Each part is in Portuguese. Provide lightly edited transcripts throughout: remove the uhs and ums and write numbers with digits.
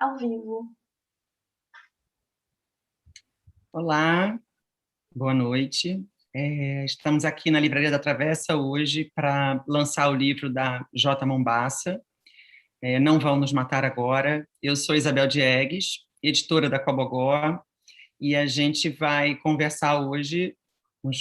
ao vivo. Olá, boa noite. Estamos aqui na Livraria da Travessa hoje para lançar o livro da J. Mombassa, Não Vão Nos Matar Agora. Eu sou Isabel Diegues, editora da Cobogó, e a gente vai conversar hoje com o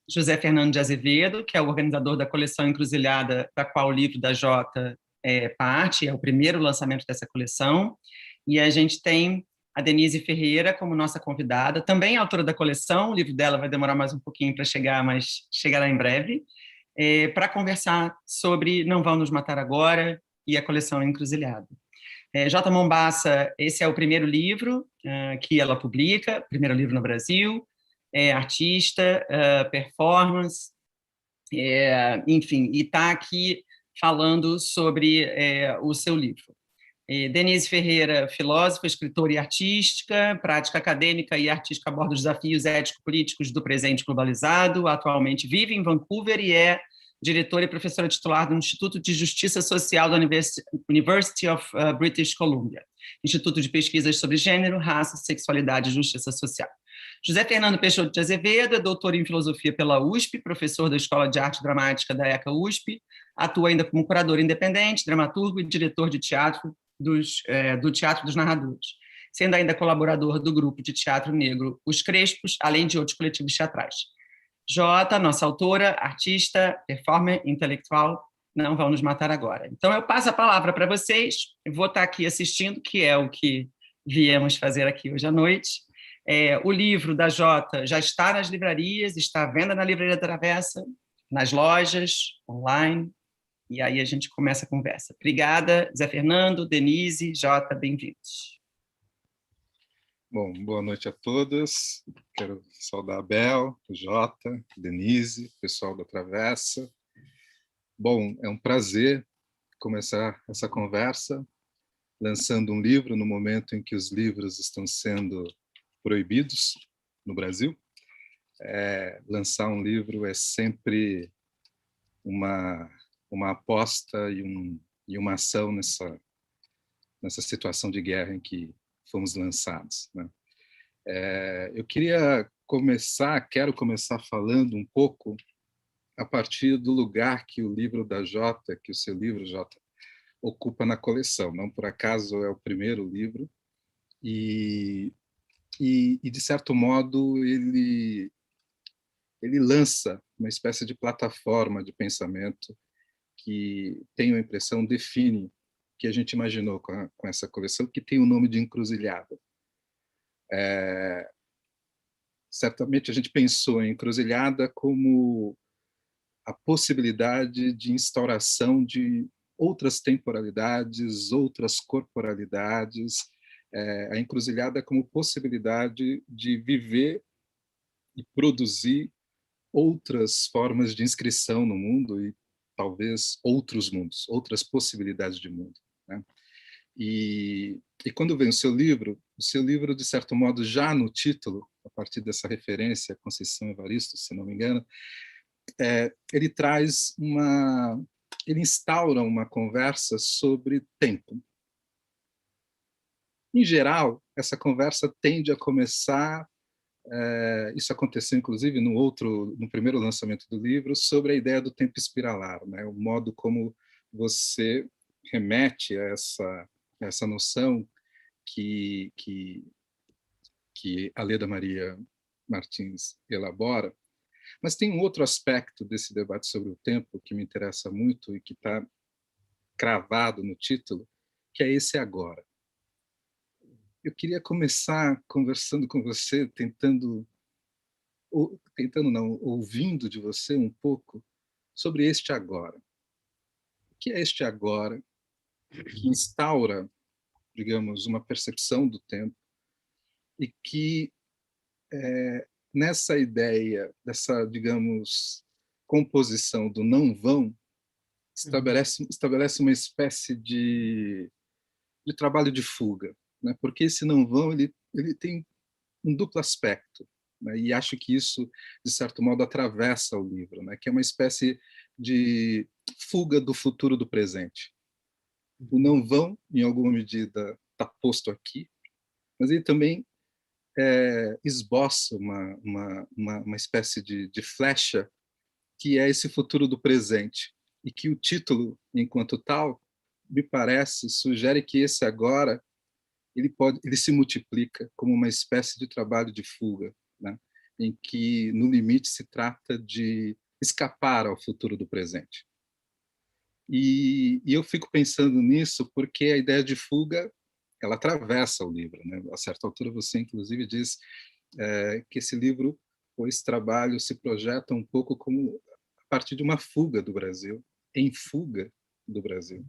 José Fernando de Azevedo, que é o organizador da coleção Encruzilhada, da qual o livro da J é parte, é o primeiro lançamento dessa coleção, e a gente tem a Denise Ferreira como nossa convidada, também autora da coleção, o livro dela vai demorar mais um pouquinho para chegar, mas chegará em breve, para conversar sobre Não Vão Nos Matar Agora e a coleção Encruzilhada. J. Mombassa, esse é o primeiro livro que ela publica, primeiro livro no Brasil, é artista, performance, enfim, e está aqui falando sobre o seu livro. Denise Ferreira, filósofa, escritora e artística, prática acadêmica e artística aborda os desafios ético-políticos do presente globalizado, atualmente vive em Vancouver e é diretora e professora titular do Instituto de Justiça Social da University of British Columbia, Instituto de Pesquisas sobre Gênero, Raça, Sexualidade e Justiça Social. José Fernando Peixoto de Azevedo é doutor em filosofia pela USP, professor da Escola de Arte Dramática da ECA USP, atua ainda como curador independente, dramaturgo e diretor de teatro do Teatro dos Narradores, sendo ainda colaborador do grupo de teatro negro Os Crespos, além de outros coletivos teatrais. Jota, nossa autora, artista, performer, intelectual, não vão nos matar agora. Então, eu passo a palavra para vocês, eu vou estar aqui assistindo, que é o que viemos fazer aqui hoje à noite. O livro da Jota já está nas livrarias, está à venda na Livraria da Travessa, nas lojas, online, e aí a gente começa a conversa. Obrigada, Zé Fernando, Denise, Jota, bem-vindos. Bom, boa noite a todas. Quero saudar a Bel, o Jota, Denise, pessoal da Travessa. Bom, é um prazer começar essa conversa lançando um livro no momento em que os livros estão sendo proibidos no Brasil. Lançar um livro é sempre uma aposta e uma ação nessa situação de guerra em que fomos lançados, né? Quero começar falando um pouco a partir do lugar que o livro da Jota, que o seu livro, Jota, ocupa na coleção. Não por acaso é o primeiro livro e de certo modo ele lança uma espécie de plataforma de pensamento que, tenho a impressão, define o que a gente imaginou com essa coleção, que tem o nome de Encruzilhada. Certamente a gente pensou em Encruzilhada como a possibilidade de instauração de outras temporalidades, outras corporalidades, a Encruzilhada como possibilidade de viver e produzir outras formas de inscrição no mundo e talvez outros mundos, outras possibilidades de mundo, né? E quando vem o seu livro, de certo modo, já no título, a partir dessa referência a Conceição Evaristo, se não me engano, ele instaura uma conversa sobre tempo. Em geral, essa conversa tende a começar, isso aconteceu inclusive no primeiro lançamento do livro, sobre a ideia do tempo espiralar, né? O modo como você remete a essa noção que a Leda Maria Martins elabora. Mas tem um outro aspecto desse debate sobre o tempo que me interessa muito e que está cravado no título, que é esse agora. Eu queria começar conversando com você, ouvindo de você um pouco sobre este agora. O que é este agora que instaura, digamos, uma percepção do tempo e que nessa ideia, dessa, digamos, composição do não vão, estabelece uma espécie de trabalho de fuga, né? Porque esse não vão ele tem um duplo aspecto, né? E acho que isso, de certo modo, atravessa o livro, né? Que é uma espécie de fuga do futuro do presente. O não vão, em alguma medida, posto aqui, mas ele também esboça uma espécie de flecha que é esse futuro do presente, e que o título, enquanto tal, me parece, sugere que esse agora ele se multiplica como uma espécie de trabalho de fuga, né? Em que, no limite, se trata de escapar ao futuro do presente. E eu fico pensando nisso porque a ideia de fuga ela atravessa o livro, né? A certa altura você, inclusive, diz que esse livro, ou esse trabalho, se projeta um pouco como a partir de uma fuga do Brasil, em fuga do Brasil.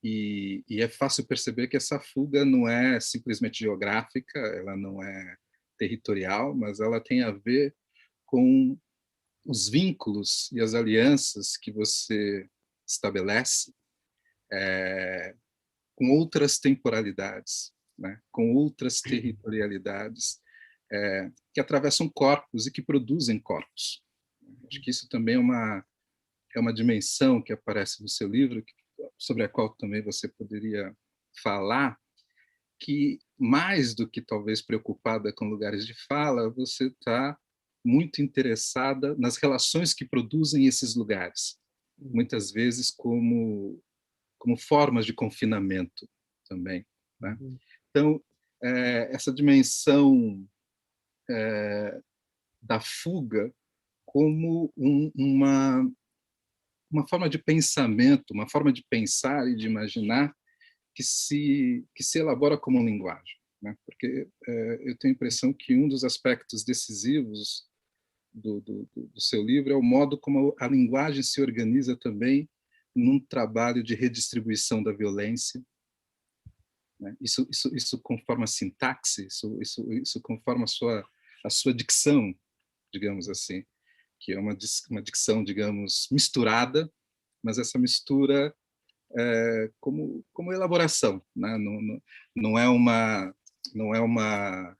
E é fácil perceber que essa fuga não é simplesmente geográfica, ela não é territorial, mas ela tem a ver com os vínculos e as alianças que você estabelece com outras temporalidades, né? Com outras territorialidades que atravessam corpos e que produzem corpos. Acho que isso também é uma dimensão que aparece no seu livro, sobre a qual também você poderia falar, que mais do que talvez preocupada com lugares de fala, você está muito interessada nas relações que produzem esses lugares, muitas vezes como formas de confinamento também, né? Então, essa dimensão da fuga como uma forma de pensamento, uma forma de pensar e de imaginar que se elabora como linguagem, né? Porque eu tenho a impressão que um dos aspectos decisivos do seu livro é o modo como a linguagem se organiza também num trabalho de redistribuição da violência, né? Isso conforma a sintaxe, isso conforma a sua dicção, digamos assim, que é uma dicção, digamos, misturada, mas essa mistura como elaboração, né? Não é uma não é uma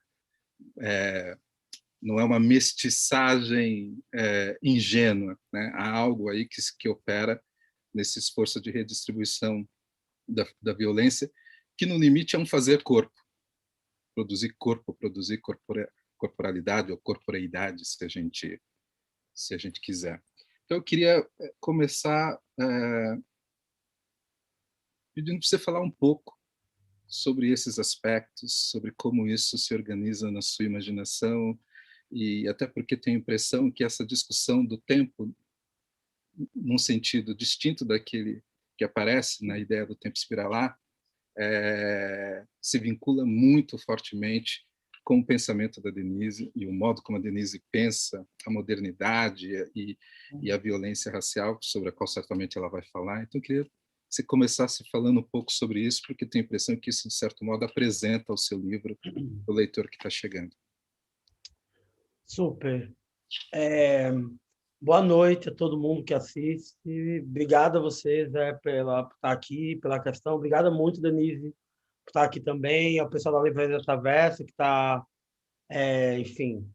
não é uma mestiçagem ingênua, né? Há algo aí que opera nesse esforço de redistribuição da violência, que no limite é um fazer corpo, produzir corpo, produzir corporalidade ou corporeidade, se a gente quiser. Então eu queria começar pedindo para você falar um pouco sobre esses aspectos, sobre como isso se organiza na sua imaginação, e até porque tenho a impressão que essa discussão do tempo, num sentido distinto daquele que aparece na ideia do tempo espiralar, se vincula muito fortemente com o pensamento da Denise e o modo como a Denise pensa a modernidade e a violência racial, sobre a qual certamente ela vai falar. Então, eu queria que você começasse falando um pouco sobre isso, porque tenho a impressão que isso, de certo modo, apresenta o seu livro para o leitor que está chegando. Super. Boa noite a todo mundo que assiste. Obrigado a vocês por estar aqui, pela questão. Obrigado muito, Denise, por estar aqui também. Ao pessoal da Livraria da Travessa, que está, enfim,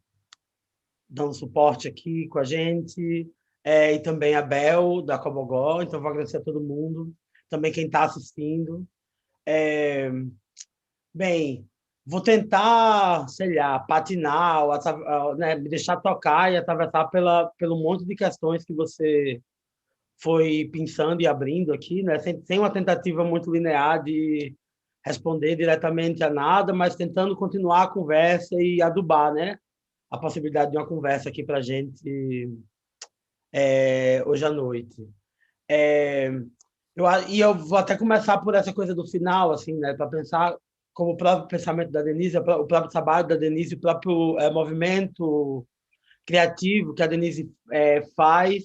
dando suporte aqui com a gente. E também a Bel, da Cobogó. Então, vou agradecer a todo mundo. Também quem está assistindo. Bem, vou tentar, sei lá, patinar, né, me deixar tocar e atravessar pelo monte de questões que você foi pensando e abrindo aqui, né? Sem uma tentativa muito linear de responder diretamente a nada, mas tentando continuar a conversa e adubar, né? A possibilidade de uma conversa aqui para a gente hoje à noite. Eu vou até começar por essa coisa do final, assim, né? Para pensar como o próprio pensamento da Denise, o próprio trabalho da Denise, o próprio movimento criativo que a Denise faz,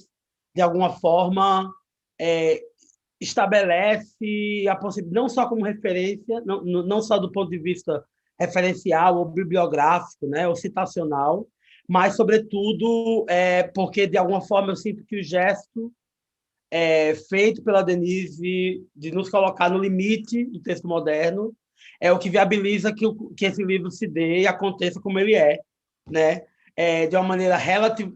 de alguma forma, estabelece a possibilidade, não só como referência, não só do ponto de vista referencial ou bibliográfico, né, ou citacional, mas, sobretudo, porque, de alguma forma, eu sinto que o gesto feito pela Denise de nos colocar no limite do texto moderno é o que viabiliza que esse livro se dê e aconteça como ele é, né? De uma maneira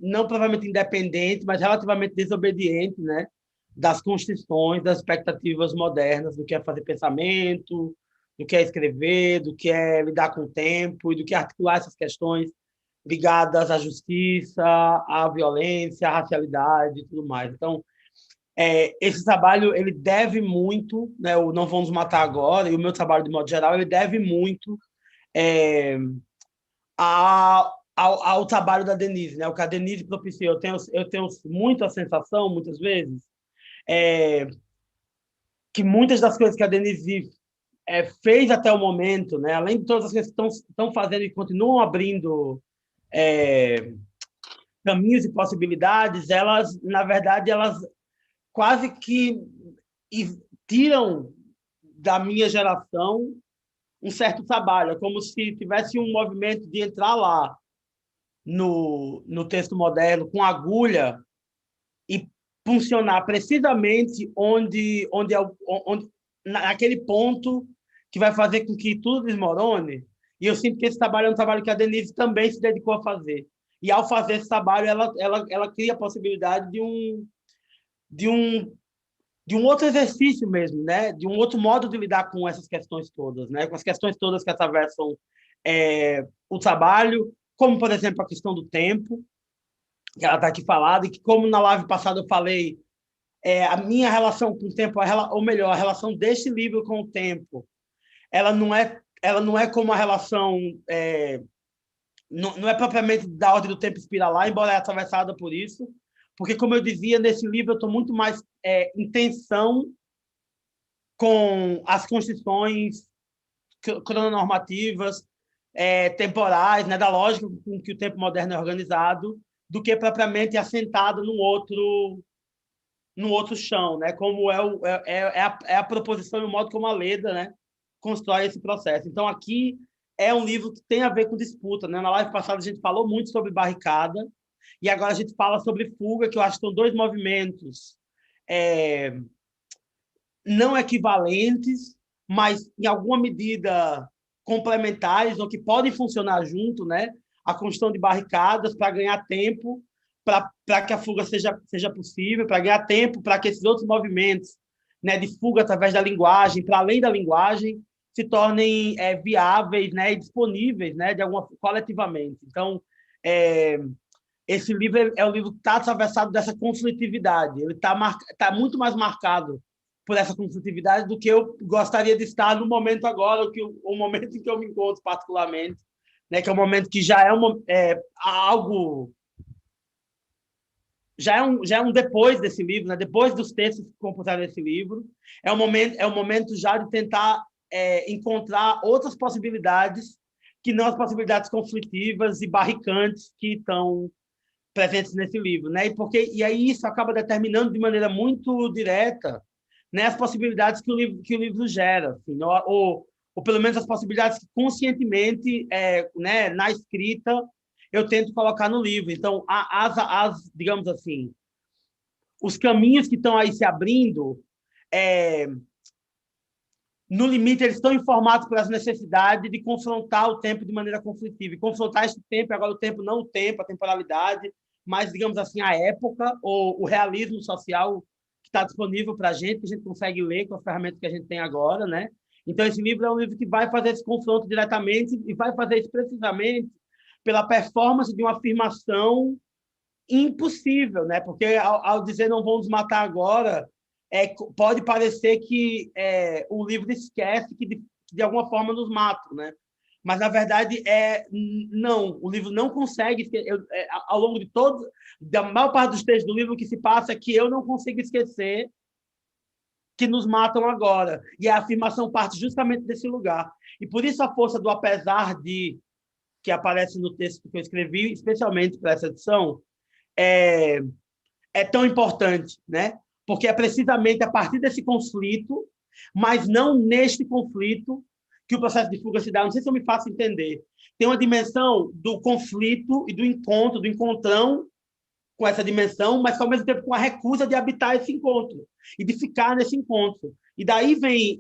não provavelmente independente, mas relativamente desobediente, né? Das constituições, das expectativas modernas do que é fazer pensamento, do que é escrever, do que é lidar com o tempo e do que é articular essas questões ligadas à justiça, à violência, à racialidade e tudo mais. Então, esse trabalho ele deve muito, né, o Não Vão Nos Matar Agora, e o meu trabalho, de modo geral, ele deve muito ao trabalho da Denise, né? O que a Denise propiciou. Eu tenho muito a sensação, muitas vezes, que muitas das coisas que a Denise fez até o momento, né? Além de todas as coisas que estão fazendo e continuam abrindo caminhos e possibilidades, elas, na verdade, elas quase que tiram da minha geração um certo trabalho. É como se tivesse um movimento de entrar lá no texto moderno com agulha e funcionar precisamente onde naquele ponto que vai fazer com que tudo desmorone. E eu sinto que esse trabalho é um trabalho que a Denise também se dedicou a fazer. E, ao fazer esse trabalho, ela cria a possibilidade de um outro exercício mesmo, né? De um outro modo de lidar com essas questões todas, né? Com as questões todas que atravessam o trabalho, como, por exemplo, a questão do tempo, que ela está aqui falada, e que, como na live passada eu falei, a minha relação com o tempo, ou melhor, a relação deste livro com o tempo, ela não é como a relação... não é propriamente da ordem do tempo espiralar, embora é atravessada por isso, porque, como eu dizia, nesse livro eu estou muito mais em tensão com as constituições crononormativas, temporais, né, da lógica com que o tempo moderno é organizado, do que propriamente assentado num outro chão, né, como é a proposição e o modo como a Leda, né, constrói esse processo. Então, aqui é um livro que tem a ver com disputa, né? Na live passada a gente falou muito sobre barricada, e agora a gente fala sobre fuga, que eu acho que são dois movimentos não equivalentes, mas, em alguma medida, complementares, ou que podem funcionar junto, né? A construção de barricadas para ganhar tempo, para que a fuga seja possível, para ganhar tempo, para que esses outros movimentos, né, de fuga através da linguagem, para além da linguagem, se tornem viáveis, né, e disponíveis, né, de alguma coletivamente. Então, esse livro é um livro que está atravessado dessa conflitividade. Ele tá muito mais marcado por essa conflitividade do que eu gostaria de estar no momento agora, o momento em que eu me encontro particularmente, né, que é um momento que já é algo... Já é um depois desse livro, né? Depois dos textos que compuseram esse livro. É um momento já de tentar encontrar outras possibilidades que não as possibilidades conflitivas e barricantes que estão presentes nesse livro, né? E aí isso acaba determinando de maneira muito direta, né, as possibilidades que o livro gera, assim, ou pelo menos as possibilidades que conscientemente, né, na escrita, eu tento colocar no livro. Então, digamos assim, os caminhos que estão aí se abrindo, no limite, eles estão informados por essa necessidade de confrontar o tempo de maneira conflitiva. E confrontar esse tempo, agora o tempo, não o tempo, a temporalidade, mas, digamos assim, a época, ou o realismo social que está disponível para a gente, que a gente consegue ler com as ferramentas que a gente tem agora, né? Então, esse livro é um livro que vai fazer esse confronto diretamente e vai fazer isso precisamente pela performance de uma afirmação impossível, né? Porque, ao dizer não vamos matar agora, pode parecer que o livro esquece que, de alguma forma, nos matam, né? Mas, na verdade, não. O livro não consegue... ao longo da maior parte dos textos do livro, o que se passa é que eu não consigo esquecer que nos matam agora. E a afirmação parte justamente desse lugar. E, por isso, a força do apesar de, que aparece no texto que eu escrevi, especialmente para essa edição, é tão importante, né? Porque é precisamente a partir desse conflito, mas não neste conflito, que o processo de fuga se dá. Não sei se eu me faço entender. Tem uma dimensão do conflito e do encontro, do encontrão com essa dimensão, mas, ao mesmo tempo, com a recusa de habitar esse encontro e de ficar nesse encontro. E daí vem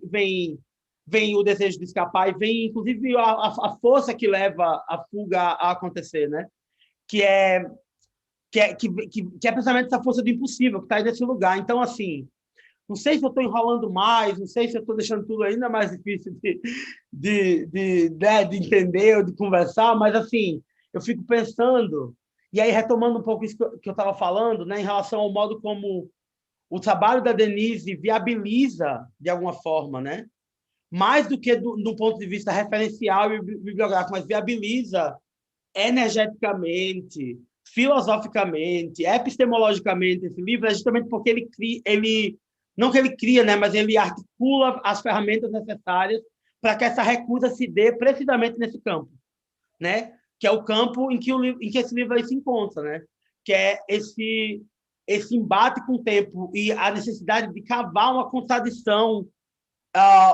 o desejo de escapar e vem, inclusive, a força que leva a fuga a acontecer, né? Que é precisamente essa força do impossível que está aí nesse lugar. Então, assim, Não sei se eu estou enrolando mais, não sei se eu estou deixando tudo ainda mais difícil de entender ou de conversar, mas, assim, eu fico pensando, e aí retomando um pouco isso que eu estava falando, né, em relação ao modo como o trabalho da Denise viabiliza, de alguma forma, né, mais do que do ponto de vista referencial e bibliográfico, mas viabiliza energeticamente, filosoficamente, epistemologicamente esse livro, é justamente porque ele não que ele cria, né, mas ele articula as ferramentas necessárias para que essa recusa se dê precisamente nesse campo, né? Que é o campo em que esse livro aí se encontra, né? Que é esse embate com o tempo e a necessidade de cavar uma contradição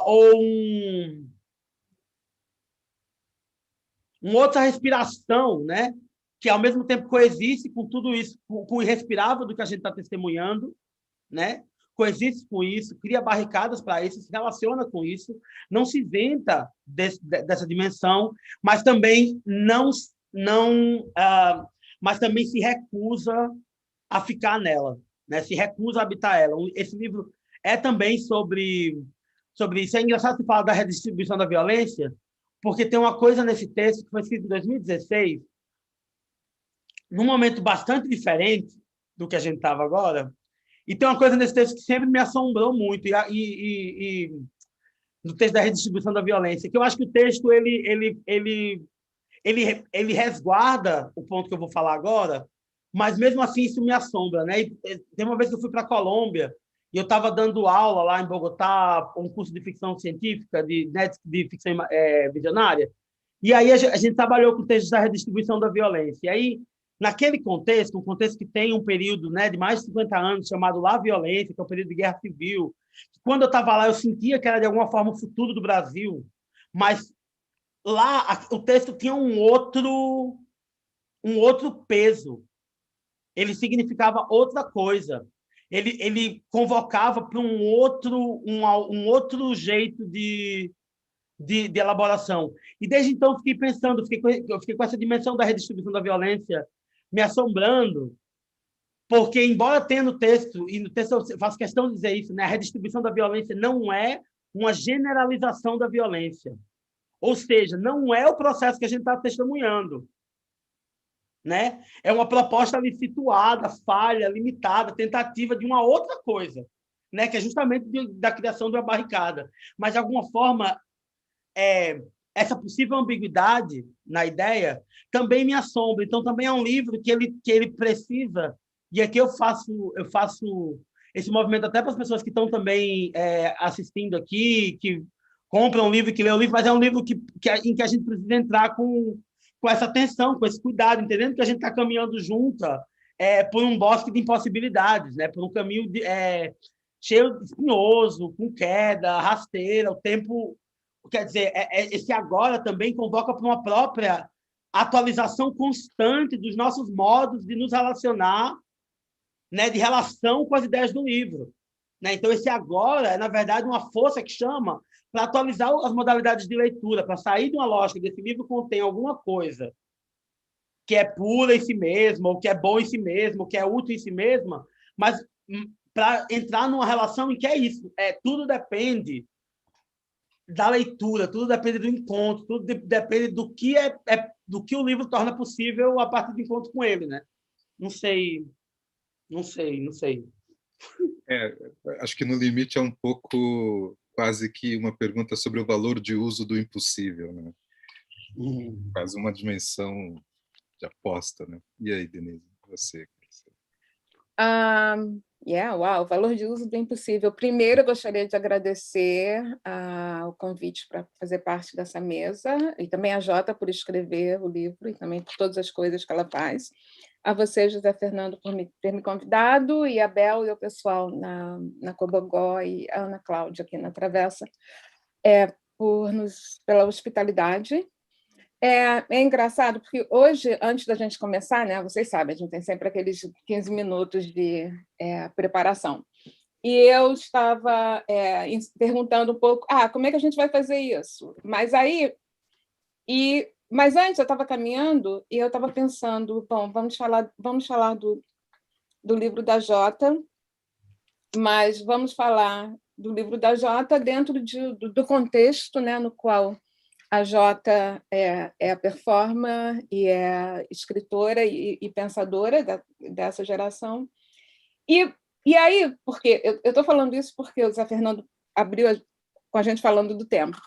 ou uma outra respiração, né? Que ao mesmo tempo coexiste com tudo isso, com o irrespirável do que a gente está testemunhando, né? Coexiste com isso, cria barricadas para isso, se relaciona com isso, não se isenta dessa dimensão, mas também mas também se recusa a ficar nela, né? Se recusa a habitar ela. Esse livro é também sobre isso. É engraçado você falar da redistribuição da violência, porque tem uma coisa nesse texto que foi escrito em 2016, num momento bastante diferente do que a gente estava agora, e tem uma coisa nesse texto que sempre me assombrou muito, no texto da redistribuição da violência, que eu acho que o texto ele resguarda o ponto que eu vou falar agora, mas mesmo assim isso me assombra, né? E tem uma vez que eu fui para a Colômbia e eu estava dando aula lá em Bogotá, um curso de ficção científica, de ficção visionária, e aí a gente trabalhou com o texto da redistribuição da violência. E aí, naquele contexto, um contexto que tem um período, né, de mais de 50 anos, chamado La Violência, que é um período de guerra civil, quando eu estava lá, eu sentia que era, de alguma forma, o futuro do Brasil, mas lá o texto tinha um outro peso. Ele significava outra coisa. Ele convocava para um outro jeito de elaboração. E desde então eu fiquei pensando, eu fiquei com essa dimensão da redistribuição da violência me assombrando, porque, embora tenha no texto, e no texto eu faço questão de dizer isso, né, a redistribuição da violência não é uma generalização da violência. Ou seja, não é o processo que a gente está testemunhando. Né? É uma proposta ali situada, falha, limitada, tentativa de uma outra coisa, né? Que é justamente da criação de uma barricada. Mas, de alguma forma, essa possível ambiguidade na ideia também me assombra. Então, também é um livro que ele precisa, e aqui eu faço esse movimento até para as pessoas que estão também assistindo aqui, que compram um livro, que lê o livro, mas é um livro em que a gente precisa entrar com essa atenção, com esse cuidado, entendendo que a gente está caminhando junta por um bosque de impossibilidades, né? Por um caminho cheio de espinhoso, com queda, rasteira, o tempo... Quer dizer, esse agora também convoca para uma própria atualização constante dos nossos modos de nos relacionar, né, de relação com as ideias do livro. Né? Então, esse agora é, na verdade, uma força que chama para atualizar as modalidades de leitura, para sair de uma lógica desse livro contém alguma coisa que é pura em si mesma, ou que é bom em si mesmo, ou que é útil em si mesma, mas para entrar numa relação em que é isso, tudo depende da leitura, tudo depende do encontro, tudo depende do que do que o livro torna possível a partir do encontro com ele, né? Não sei. Acho que no limite é um pouco quase que uma pergunta sobre o valor de uso do impossível, né? Quase uma dimensão de aposta, né? E aí, Denise, você? O valor de uso do impossível. Primeiro, eu gostaria de agradecer o convite para fazer parte dessa mesa, e também a Jota por escrever o livro, e também por todas as coisas que ela faz. A você, José Fernando, por ter me convidado, e a Bel e o pessoal na Cobogó, e a Ana Cláudia aqui na Travessa, pela hospitalidade. É engraçado, porque hoje, antes da gente começar, né, vocês sabem, a gente tem sempre aqueles 15 minutos de preparação. E eu estava perguntando um pouco, como é que a gente vai fazer isso? Mas antes eu estava caminhando e eu estava pensando, bom, vamos falar do livro da Jota, mas vamos falar do livro da Jota dentro do contexto, né, no qual a Jota é a performer e é escritora e pensadora dessa geração. E aí, porque eu estou falando isso porque o Zé Fernando abriu com a gente falando do tempo,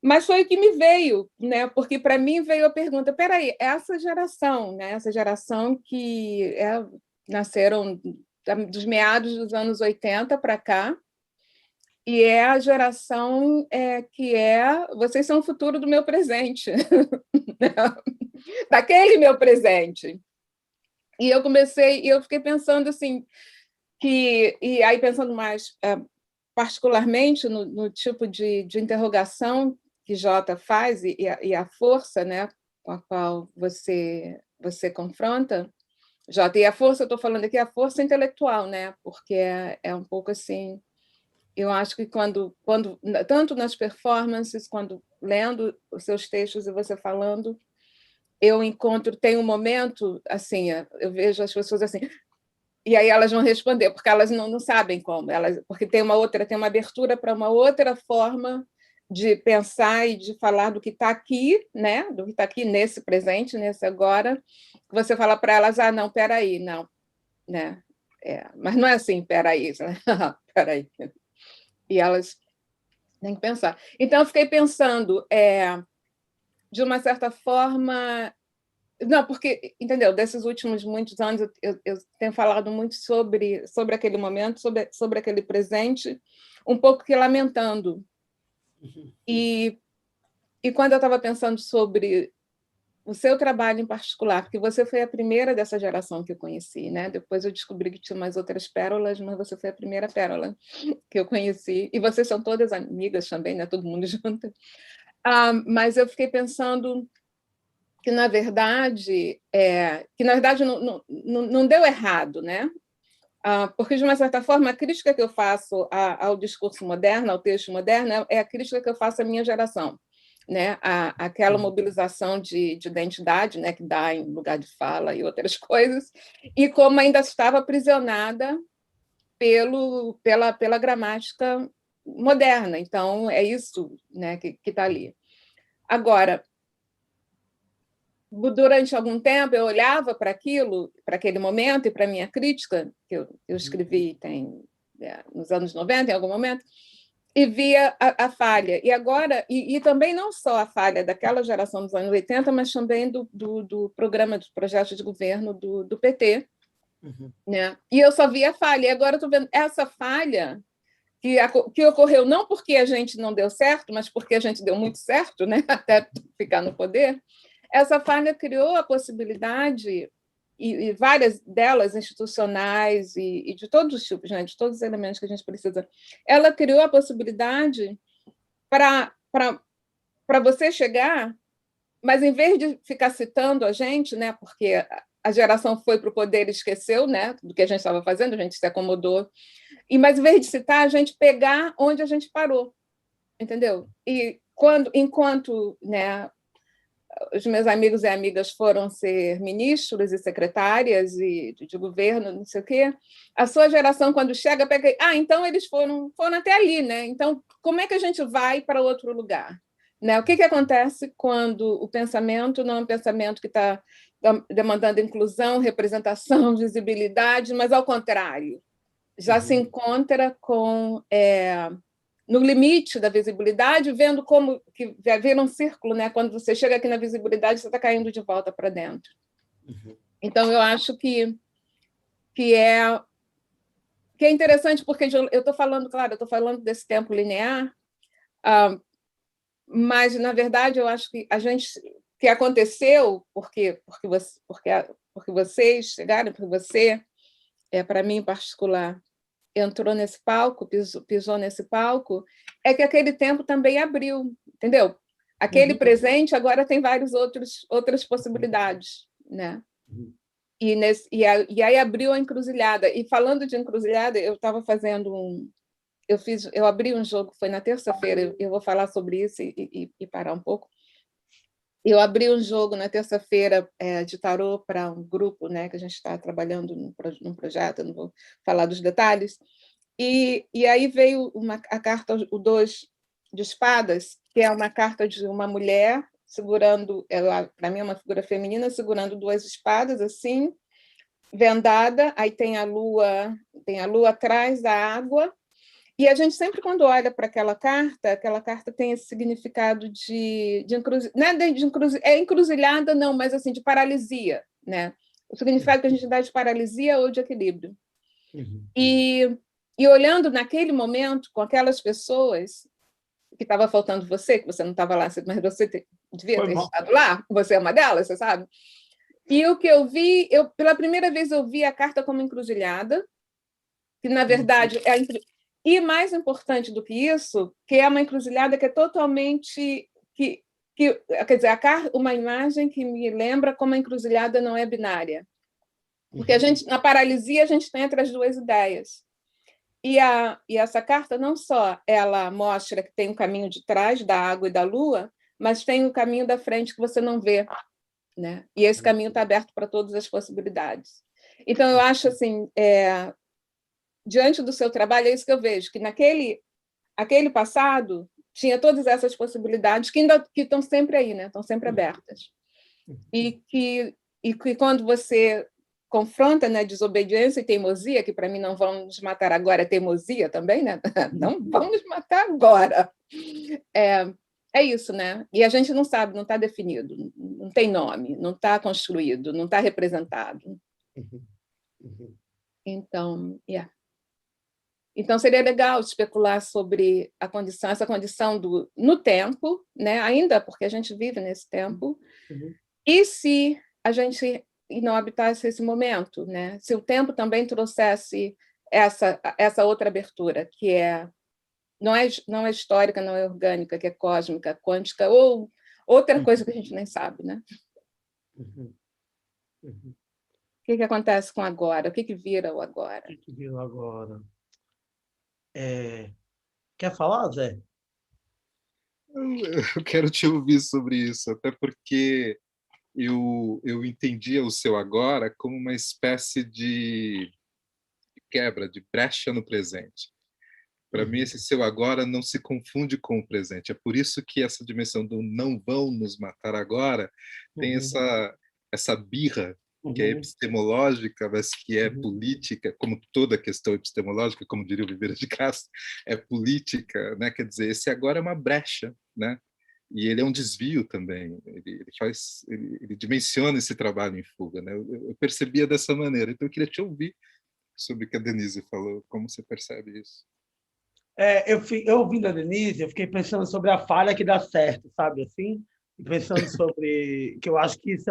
mas foi o que me veio, né? Porque para mim veio a pergunta: peraí, essa geração, né? Essa geração que nasceram dos meados dos anos 80 para cá, e é a geração que vocês são o futuro do meu presente, daquele meu presente. E eu fiquei pensando assim, e aí pensando mais particularmente no tipo de interrogação que Jota faz e a força, né, com a qual você confronta, Jota, e a força, eu estou falando aqui, a força intelectual, né, porque é um pouco assim, eu acho que quando tanto nas performances, quando lendo os seus textos e você falando, tem um momento, assim, eu vejo as pessoas assim, e aí elas vão responder, porque elas não sabem como, porque tem uma abertura para uma outra forma de pensar e de falar do que está aqui, né? Do que está aqui nesse presente, nesse agora. Você fala para elas: não, peraí, não, né? Mas não é assim, peraí, né? Peraí. E elas têm que pensar. Então, eu fiquei pensando, de uma certa forma. Não, porque, entendeu? Desses últimos muitos anos, eu tenho falado muito sobre aquele momento, sobre aquele presente, um pouco que lamentando. E quando eu estava pensando sobre o seu trabalho em particular, porque você foi a primeira dessa geração que eu conheci, né? Depois eu descobri que tinha mais outras pérolas, mas você foi a primeira pérola que eu conheci. E vocês são todas amigas também, né? Todo mundo junto. Mas eu fiquei pensando que na verdade não deu errado, né? Porque, de uma certa forma, a crítica que eu faço ao discurso moderno, ao texto moderno, é a crítica que eu faço à minha geração, né? Aquela mobilização de identidade, né? Que dá em lugar de fala e outras coisas, e como ainda estava aprisionada pela gramática moderna. Então, é isso, né, que está ali. Agora, durante algum tempo, eu olhava para aquele momento, e para a minha crítica, que eu escrevi nos anos 90, em algum momento, e via a falha. E agora, e também não só a falha daquela geração dos anos 80, mas também do programa, dos projetos de governo do PT. Né? E eu só via a falha. E agora estou vendo essa falha que ocorreu não porque a gente não deu certo, mas porque a gente deu muito certo, né? Até ficar no poder. Essa falha criou a possibilidade, e várias delas institucionais e de todos os tipos, né, de todos os elementos que a gente precisa, ela criou a possibilidade para você chegar, mas em vez de ficar citando a gente, né, porque a geração foi para o poder e esqueceu, né, do que a gente estava fazendo, a gente se acomodou, mas em vez de citar, a gente pegar onde a gente parou, entendeu? E enquanto, né, os meus amigos e amigas foram ser ministros e secretárias de governo, não sei o quê, a sua geração, quando chega, pega... então eles foram até ali, né? Então, como é que a gente vai para outro lugar? Né? O que acontece quando o pensamento não é um pensamento que está demandando inclusão, representação, visibilidade, mas, ao contrário, já se encontra com... no limite da visibilidade, vendo como que vira um círculo, né? Quando você chega aqui na visibilidade, você está caindo de volta para dentro. Então, eu acho que é interessante, porque eu estou falando, claro, eu estou falando desse tempo linear, mas, na verdade, eu acho que que aconteceu porque vocês chegaram, porque você, para mim em particular, entrou nesse palco, pisou nesse palco, é que aquele tempo também abriu, entendeu? Aquele presente agora tem outras possibilidades, né? E aí abriu a encruzilhada. E falando de encruzilhada, eu estava fazendo eu abri um jogo, foi na terça-feira, eu vou falar sobre isso e parar um pouco. Eu abri um jogo na terça-feira de tarô para um grupo, né, que a gente está trabalhando num projeto, não vou falar dos detalhes, E aí veio a carta, o 2 de espadas, que é uma carta de uma mulher segurando, ela, para mim é uma figura feminina, segurando 2 espadas, assim, vendada, aí tem a lua atrás da água, e a gente sempre, quando olha para aquela carta tem esse significado de encruzilhada, não, mas assim, de paralisia, né? O significado que a gente dá de paralisia ou de equilíbrio. Uhum. E olhando naquele momento, com aquelas pessoas, que estava faltando você, que você não estava lá, mas você devia ter estado lá, você é uma delas, você sabe? E o que eu vi, pela primeira vez eu vi a carta como encruzilhada, que na verdade e mais importante do que isso, que é uma encruzilhada que é totalmente quer dizer, uma imagem que me lembra como a encruzilhada não é binária. Porque na paralisia a gente tem entre as 2 ideias. E essa carta não só ela mostra que tem um caminho de trás da água e da lua, mas tem o caminho da frente que você não vê, né? E esse caminho está aberto para todas as possibilidades. Então, eu acho assim, diante do seu trabalho, é isso que eu vejo, que aquele passado tinha todas essas possibilidades que estão sempre aí, né? Estão sempre abertas. E que quando você confronta, né, desobediência e teimosia, que para mim não vão nos matar agora, é teimosia também, né? Não vão nos matar agora. É isso, né? E a gente não sabe, não está definido, não tem nome, não está construído, não está representado. Então, Então, seria legal especular sobre essa condição no tempo, né? Ainda porque a gente vive nesse tempo, e se a gente não habitasse esse momento, né? Se o tempo também trouxesse essa outra abertura, que não é histórica, não é orgânica, que é cósmica, quântica, ou outra coisa que a gente nem sabe, né? O que acontece com agora? O que vira o agora? O que vira o agora? Quer falar, Zé? Eu quero te ouvir sobre isso, até porque eu entendia o seu agora como uma espécie de quebra, de brecha no presente. Para mim, esse seu agora não se confunde com o presente. É por isso que essa dimensão do não vão nos matar agora tem essa birra que é epistemológica, mas que é política, como toda questão epistemológica, como diria o Viveira de Castro, é política, né? Quer dizer, esse agora é uma brecha, né? E ele é um desvio também. Ele dimensiona esse trabalho em fuga, né? Eu percebia dessa maneira. Então eu queria te ouvir sobre o que a Denise falou, como você percebe isso. Eu ouvindo a Denise, eu fiquei pensando sobre a falha que dá certo, sabe assim? Pensando sobre que eu acho que isso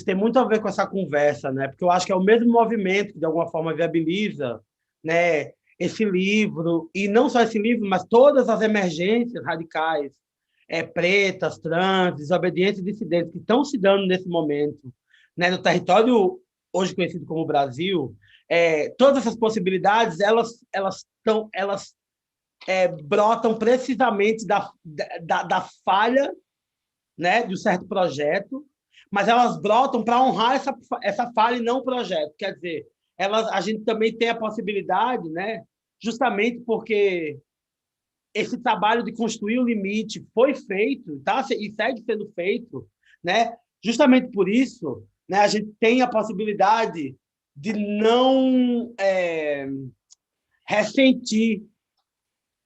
tem muito a ver com essa conversa, né? Porque eu acho que é o mesmo movimento que de alguma forma viabiliza, né, esse livro, e não só esse livro, mas todas as emergências radicais, pretas, trans, desobedientes e dissidentes que estão se dando nesse momento, né, no território hoje conhecido como Brasil. Todas essas possibilidades elas brotam precisamente da falha, né, de um certo projeto, mas elas brotam para honrar essa falha e não o projeto. Quer dizer, a gente também tem a possibilidade, né, justamente porque esse trabalho de construir o limite foi feito, tá, e segue sendo feito, né, justamente por isso, né, a gente tem a possibilidade de não ressentir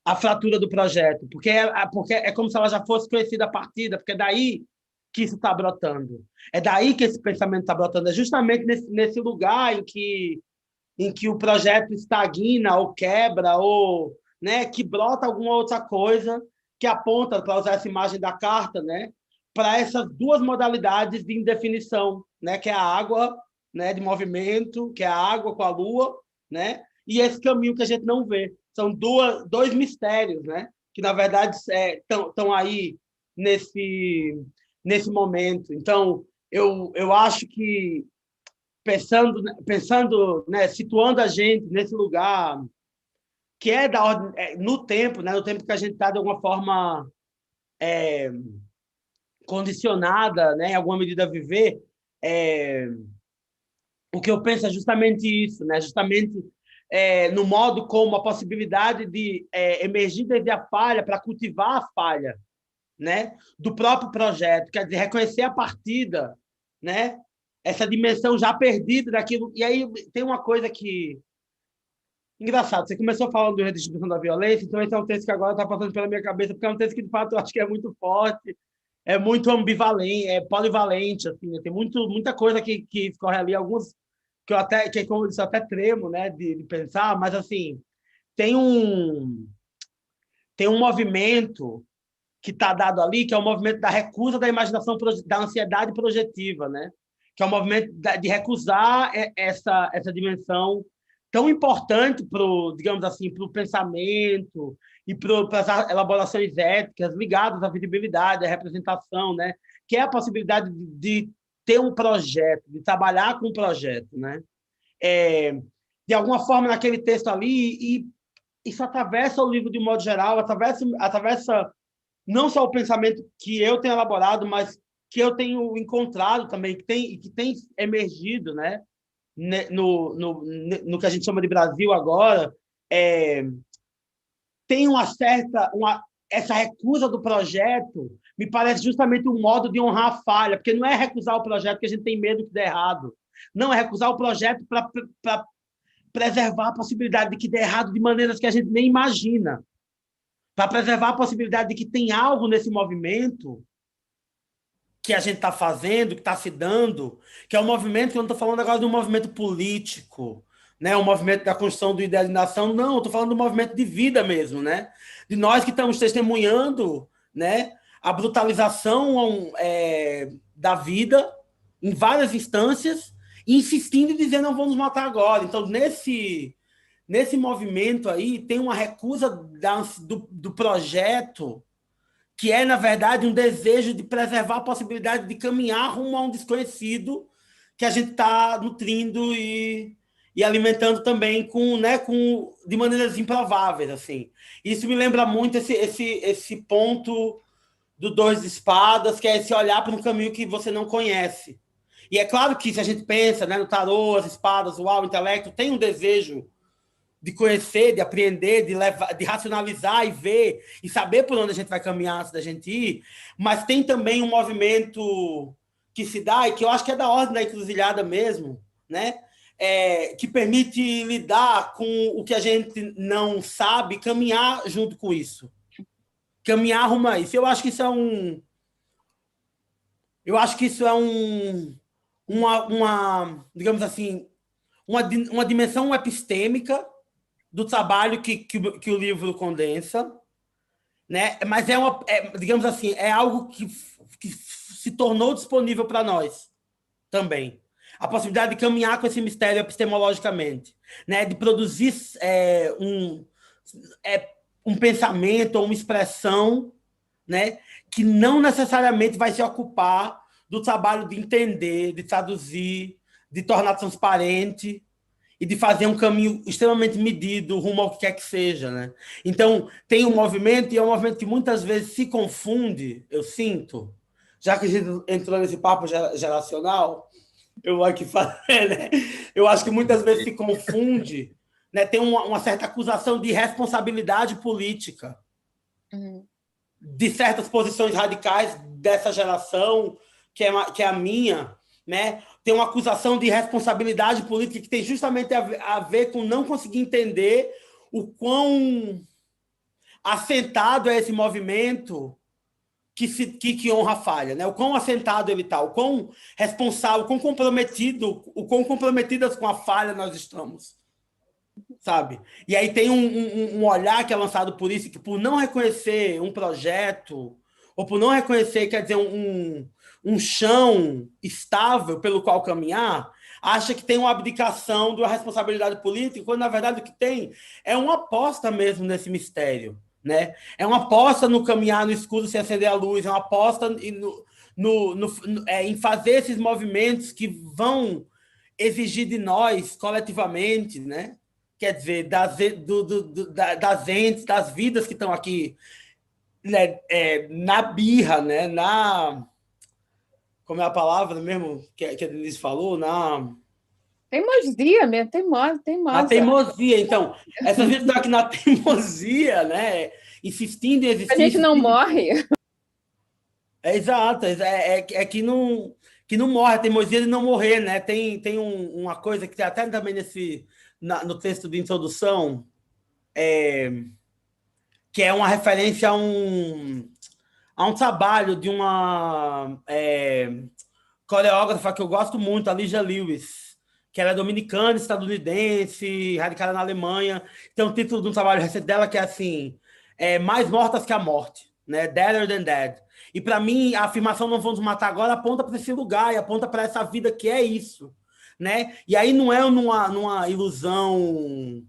a fratura do projeto, porque é como se ela já fosse conhecida a partida, porque é daí que isso está brotando. É daí que esse pensamento está brotando. É justamente nesse lugar em que o projeto estagna ou quebra, ou, né, que brota alguma outra coisa que aponta, para usar essa imagem da carta, né, para essas 2 modalidades de indefinição, né, que é a água, né, de movimento, que é a água com a lua, né, e esse caminho que a gente não vê. São 2 mistérios, né, que, na verdade, estão aí nesse momento. Então, eu acho que, pensando, né, situando a gente nesse lugar que é da ordem, no tempo, né, no tempo que a gente está, de alguma forma, condicionada, né, em alguma medida a viver, o que eu penso é justamente isso, né, justamente no modo como a possibilidade de emergir desde a falha para cultivar a falha, né, do próprio projeto, quer dizer, reconhecer a partida, né, essa dimensão já perdida daquilo. E aí tem uma coisa que... Engraçado, você começou falando de redistribuição da violência, então esse é um texto que agora está passando pela minha cabeça, porque é um texto que, de fato, eu acho que é muito forte, é muito ambivalente, é polivalente, assim, né? Tem muita coisa que escorre ali, alguns que eu até, que como eu disse, eu até tremo, né, de pensar, mas, assim, tem um, tem um movimento que está dado ali, que é o movimento da recusa da imaginação, da ansiedade projetiva, né? Que é o movimento de recusar essa dimensão tão importante para o, digamos assim, para o pensamento e para as elaborações éticas ligadas à visibilidade, à representação, né? Que é a possibilidade de ter um projeto, de trabalhar com um projeto, né? De alguma forma, naquele texto ali, e isso atravessa o livro de um modo geral, atravessa não só o pensamento que eu tenho elaborado, mas que eu tenho encontrado também, que tem emergido, né, no que a gente chama de Brasil agora, tem essa recusa do projeto, me parece justamente um modo de honrar a falha, porque não é recusar o projeto que a gente tem medo que dê errado, não, é recusar o projeto para preservar a possibilidade de que dê errado de maneiras que a gente nem imagina, para preservar a possibilidade de que tem algo nesse movimento que a gente está fazendo, que está se dando, que é um movimento, que eu não estou falando agora de um movimento político, né? Um movimento da construção do ideal de nação, não, estou falando do movimento de vida mesmo, né? De nós que estamos testemunhando, né, a brutalização da vida em várias instâncias, e insistindo e dizendo não vamos matar agora. Então, nesse movimento aí, tem uma recusa do projeto, que é, na verdade, um desejo de preservar a possibilidade de caminhar rumo a um desconhecido que a gente está nutrindo e alimentando também de maneiras improváveis. Assim. Isso me lembra muito esse ponto do Dois de Espadas, que é esse olhar para um caminho que você não conhece. E é claro que, se a gente pensa, né, no tarô, as espadas, o intelecto, tem um desejo de conhecer, de apreender, de racionalizar e ver, e saber por onde a gente vai caminhar antes da gente ir, mas tem também um movimento que se dá, e que eu acho que é da ordem da encruzilhada mesmo, né? Que permite lidar com o que a gente não sabe, caminhar junto com isso. Caminhar rumo a isso. Eu acho que isso é digamos assim, uma dimensão epistêmica do trabalho que o livro condensa, né? Mas digamos assim, é algo que se tornou disponível para nós também. A possibilidade de caminhar com esse mistério epistemologicamente, né? De produzir um pensamento ou uma expressão, né? Que não necessariamente vai se ocupar do trabalho de entender, de traduzir, de tornar transparente, e de fazer um caminho extremamente medido rumo ao que quer que seja, né? Então, tem um movimento, e é um movimento que muitas vezes se confunde, eu sinto, já que a gente entrou nesse papo geracional, eu aqui falei, né? Eu acho que muitas vezes se confunde, né? Tem uma certa acusação de responsabilidade política de certas posições radicais dessa geração, que é a minha, né? Tem uma acusação de responsabilidade política que tem justamente a ver com não conseguir entender o quão assentado é esse movimento que honra a falha, né? O quão assentado ele está, o quão responsável, o quão comprometidas com a falha nós estamos, sabe? E aí tem um olhar que é lançado por isso, que por não reconhecer um projeto, ou por não reconhecer, quer dizer, um chão estável pelo qual caminhar, acha que tem uma abdicação da responsabilidade política, quando, na verdade, o que tem é uma aposta mesmo nesse mistério, né? É uma aposta no caminhar no escuro sem acender a luz, é uma aposta em fazer esses movimentos que vão exigir de nós, coletivamente, né? Quer dizer, das entes, das vidas que estão aqui, né? Na birra, né? Como é a palavra mesmo que a Denise falou? Teimosia mesmo, teimosa. A teimosia, então, essas vidas estão aqui na teimosia, né? Insistindo em existir. A gente não morre. Exato, que não morre, a teimosia de não morrer, né? Tem uma coisa que tem até também no texto de introdução, que é uma referência a um trabalho de uma coreógrafa que eu gosto muito, a Lígia Lewis, que ela é dominicana, estadunidense, radicada na Alemanha. Tem um título de um trabalho recente dela que é assim, Mais Mortas que a Morte, né? Deader Than Dead. E para mim, a afirmação não vamos matar agora aponta para esse lugar e aponta para essa vida que é isso, né? E aí não é numa ilusão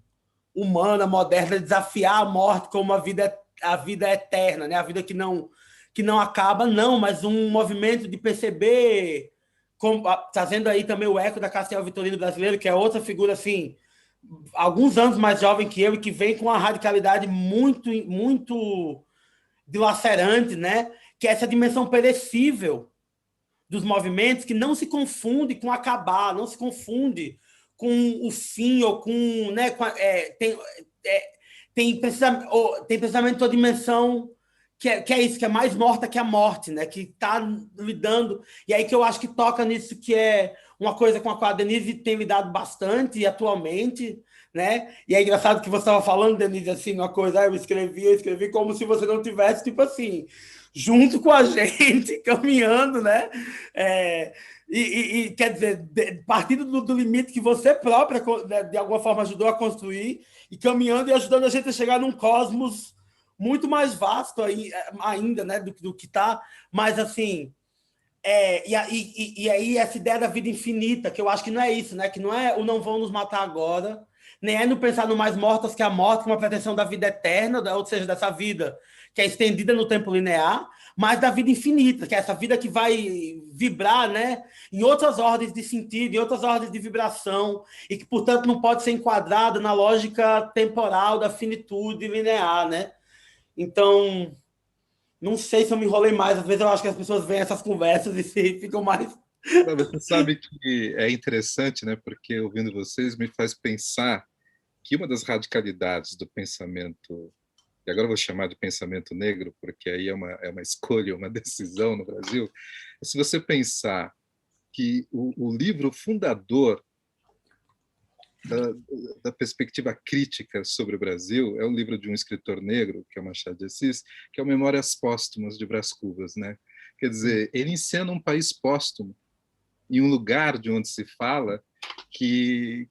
humana, moderna, desafiar a morte como a vida eterna, né? A vida que não acaba, não, mas um movimento de perceber, trazendo aí também o eco da Castiel Vitorino brasileiro, que é outra figura assim, alguns anos mais jovem que eu e que vem com uma radicalidade muito, muito dilacerante, né? Que é essa dimensão perecível dos movimentos que não se confunde com acabar, não se confunde com o fim ou com, né, tem precisamente uma dimensão que é isso, que é mais morta que a morte, né? Que está lidando. E aí que eu acho que toca nisso, que é uma coisa com a qual a Denise tem lidado bastante atualmente, né? E é engraçado que você estava falando, Denise, assim, uma coisa, eu escrevi como se você não tivesse, tipo assim, junto com a gente, caminhando, né? Quer dizer, partindo do limite que você própria, de alguma forma, ajudou a construir, e caminhando e ajudando a gente a chegar num cosmos muito mais vasto ainda, né, do que está, mas assim, e aí essa ideia da vida infinita, que eu acho que não é isso, né, que não é o não vão nos matar agora, nem é no pensar no mais mortas que a morte, como a pretensão da vida eterna, ou seja, dessa vida que é estendida no tempo linear, mas da vida infinita, que é essa vida que vai vibrar, né, em outras ordens de sentido, em outras ordens de vibração, e que, portanto, não pode ser enquadrada na lógica temporal da finitude linear, né? Então, não sei se eu me enrolei mais. Às vezes eu acho que as pessoas veem essas conversas e ficam mais. Você sabe que é interessante, né? Porque ouvindo vocês me faz pensar que uma das radicalidades do pensamento, e agora eu vou chamar de pensamento negro, porque aí é uma escolha, uma decisão no Brasil, é se você pensar que o livro fundador da perspectiva crítica sobre o Brasil é o livro de um escritor negro, que é o Machado de Assis, que é o Memórias Póstumas de Brás Cubas, né? Quer dizer, ele encena um país póstumo em um lugar de onde se fala que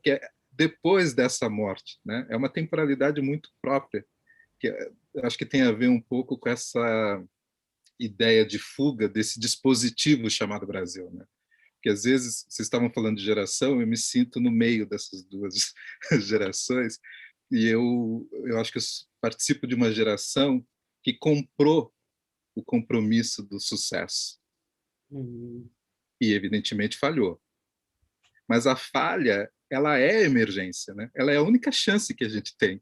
é depois dessa morte, né? É uma temporalidade muito própria, que eu acho que tem a ver um pouco com essa ideia de fuga desse dispositivo chamado Brasil, né? Porque às vezes vocês estavam falando de geração, eu me sinto no meio dessas duas gerações, e eu acho que eu participo de uma geração que comprou o compromisso do sucesso. E evidentemente falhou. Mas a falha, ela é emergência, né? Ela é a única chance que a gente tem,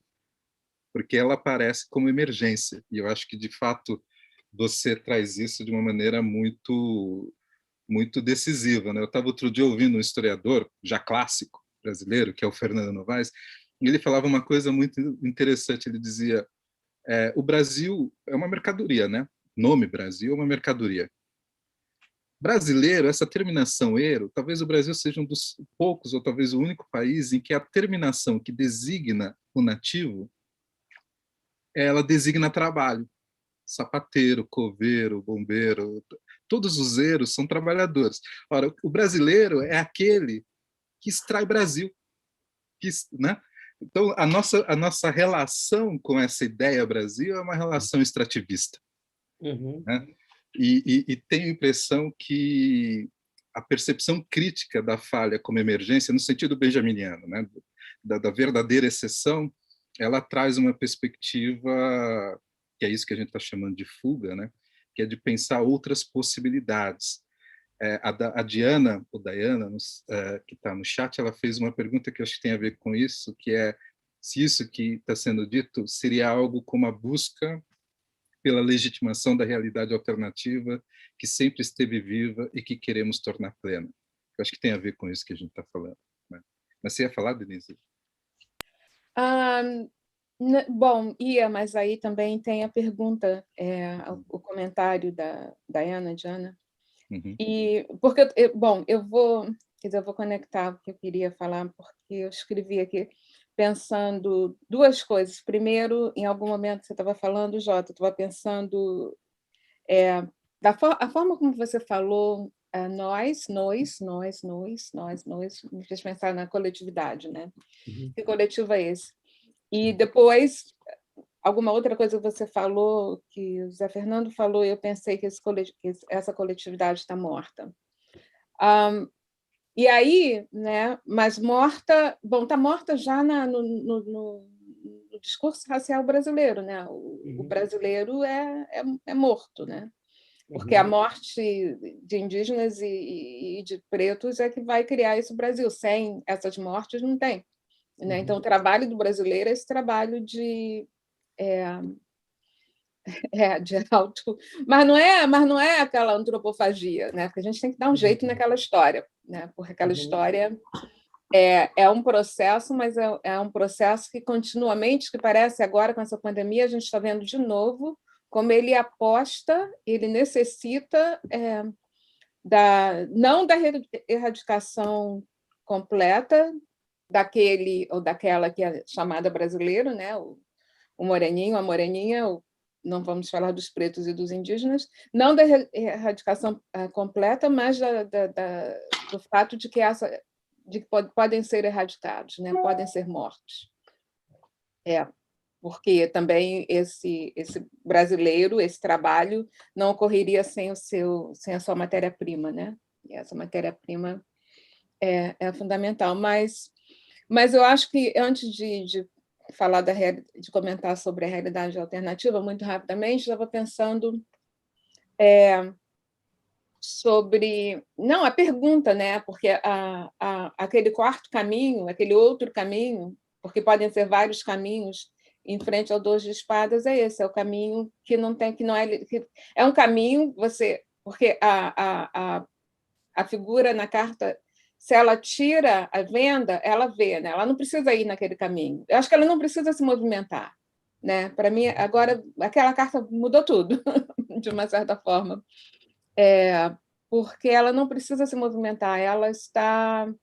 porque ela aparece como emergência. E eu acho que, de fato, você traz isso de uma maneira muito decisiva, né? Eu estava outro dia ouvindo um historiador já clássico brasileiro, que é o Fernando Novaes, e ele falava uma coisa muito interessante. Ele dizia: o Brasil é uma mercadoria, né? O nome Brasil é uma mercadoria. Brasileiro, essa terminação ero, talvez o Brasil seja um dos poucos, ou talvez o único país em que a terminação que designa o nativo, ela designa trabalho. Sapateiro, coveiro, bombeiro, todos os eros são trabalhadores. Ora, o brasileiro é aquele que extrai Brasil, né? Então, a nossa relação com essa ideia Brasil é uma relação extrativista. Né? E tenho a impressão que a percepção crítica da falha como emergência, no sentido benjaminiano, né? da verdadeira exceção, ela traz uma perspectiva, que é isso que a gente está chamando de fuga, né? Que é de pensar outras possibilidades. A Diana, ou Diana, que está no chat, ela fez uma pergunta que eu acho que tem a ver com isso, que é se isso que está sendo dito seria algo como a busca pela legitimação da realidade alternativa que sempre esteve viva e que queremos tornar plena. Eu acho que tem a ver com isso que a gente está falando, né? Mas você ia falar, Denise? Bom, mas aí também tem a pergunta, o comentário da Diana. Uhum. E porque eu vou conectar o que eu queria falar, porque eu escrevi aqui pensando duas coisas. Primeiro, em algum momento você estava falando, Jota, eu estava pensando a forma como você falou, nós, me fez pensar na coletividade, né? Uhum. Que coletivo é esse? E depois, alguma outra coisa que você falou, que o Zé Fernando falou, eu pensei que essa coletividade está morta. E aí, né, mas morta, está morta já no discurso racial brasileiro, né? O brasileiro é morto, né? Porque a morte de indígenas e de pretos é que vai criar esse Brasil. Sem essas mortes, não tem. Né? Então, o trabalho do brasileiro é esse trabalho de auto... Mas não é aquela antropofagia, né? Porque a gente tem que dar um jeito naquela história, né? Porque aquela história é um processo, mas é um processo que continuamente, que parece agora com essa pandemia, a gente está vendo de novo como ele aposta, ele necessita não da erradicação completa daquele ou daquela que é chamada brasileiro, né? O moreninho, a moreninha, não vamos falar dos pretos e dos indígenas, não da erradicação completa, mas do fato de que podem ser erradicados, né? Podem ser mortos. Porque também esse brasileiro, esse trabalho, não ocorreria sem a sua matéria-prima, né? E essa matéria-prima é fundamental. Mas eu acho que, antes de falar de comentar sobre a realidade alternativa, muito rapidamente, estava pensando sobre... Não, a pergunta, né? Porque aquele quarto caminho, aquele outro caminho, porque podem ser vários caminhos em frente ao Dois de Espadas, é o caminho que não tem, que não é... Que é um caminho, porque a figura na carta, se ela tira a venda, ela vê, né? Ela não precisa ir naquele caminho. Eu acho que ela não precisa se movimentar, né? Para mim, agora, aquela carta mudou tudo, de uma certa forma. Porque ela não precisa se movimentar, ela está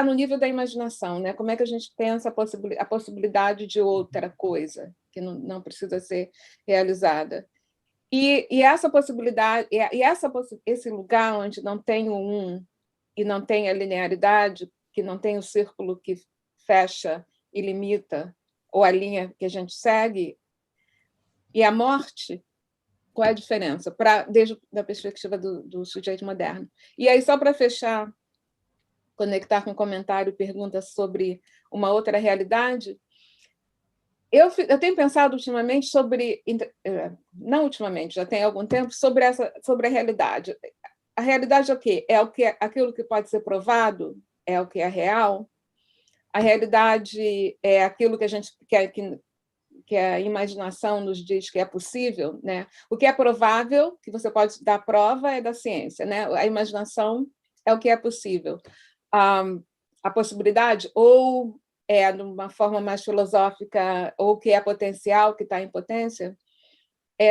no nível da imaginação, né? Como é que a gente pensa a possibilidade de outra coisa que não precisa ser realizada? E essa possibilidade, esse lugar onde não tem o um e não tem a linearidade, que não tem o círculo que fecha e limita, ou a linha que a gente segue, e a morte, qual é a diferença? Desde a perspectiva do sujeito moderno. E aí, só para fechar, conectar com um comentário, pergunta sobre uma outra realidade, eu tenho pensado ultimamente sobre... Não ultimamente, já tem algum tempo, sobre a realidade. A realidade é o quê? Aquilo que pode ser provado? É o que é real? A realidade é aquilo que a gente quer, que a imaginação nos diz que é possível, né? O que é provável, que você pode dar prova, é da ciência, né? A imaginação é o que é possível. A possibilidade, ou de uma forma mais filosófica, ou que é potencial, que está em potência,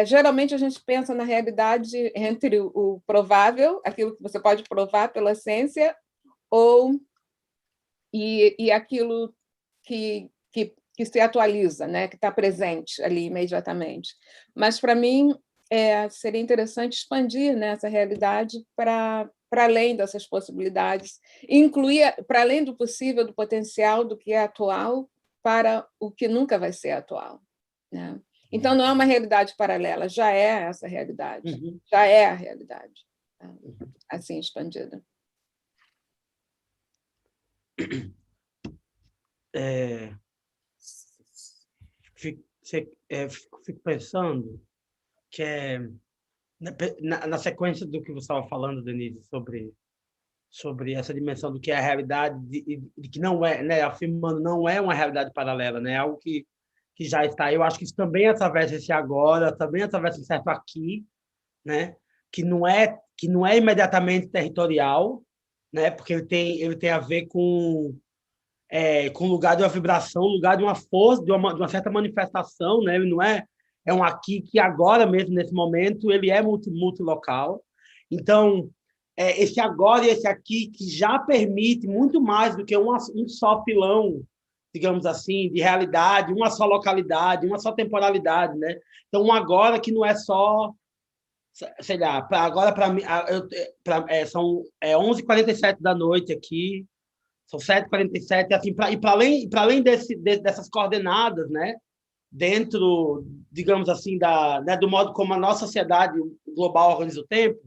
geralmente a gente pensa na realidade entre o provável, aquilo que você pode provar pela ciência, e aquilo que se atualiza, né? Que está presente ali imediatamente. Mas, para mim, seria interessante expandir, né, essa realidade para além dessas possibilidades, incluir, para além do possível, do potencial, do que é atual, para o que nunca vai ser atual, né? Então, não é uma realidade paralela, já é essa realidade, já é a realidade, assim, expandida. Fico pensando que na sequência do que você estava falando, Denise, sobre essa dimensão do que é a realidade, de que não é, né, afirmando não é uma realidade paralela, né, algo que já está. Eu acho que isso também atravessa esse agora, também atravessa um certo aqui, né, que não é imediatamente territorial, né? Porque ele tem a ver com o lugar de uma vibração, o lugar de uma força, de uma certa manifestação, né? Ele não é um aqui que agora mesmo, nesse momento, ele é multilocal. Então, esse agora e esse aqui que já permite muito mais do que um só pilão, digamos assim, de realidade, uma só localidade, uma só temporalidade, né? Então, um agora que não é só, sei lá, agora para mim, são 11h47 da noite aqui, são 7h47, assim, para além dessas coordenadas, né? Dentro, digamos assim, né, do modo como a nossa sociedade global organiza o tempo,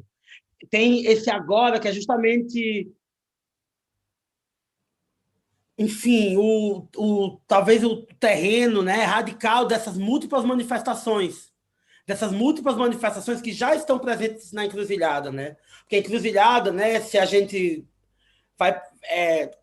tem esse agora que é justamente, enfim, talvez o terreno, né, radical dessas múltiplas manifestações que já estão presentes na encruzilhada, né? Porque a encruzilhada, né, se a gente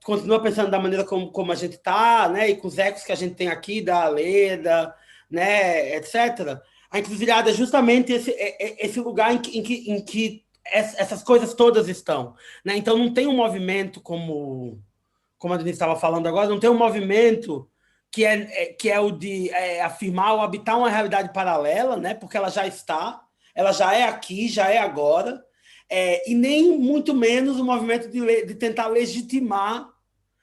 continua pensando da maneira como a gente está, né, e com os ecos que a gente tem aqui da Aleda, né, etc. A encruzilhada é justamente esse lugar em que essas coisas todas estão, né? Então não tem um movimento como a Denise estava falando agora, não tem um movimento que é o de afirmar ou habitar uma realidade paralela, né? Porque ela já está, ela já é aqui, já é agora, e nem muito menos o movimento de tentar legitimar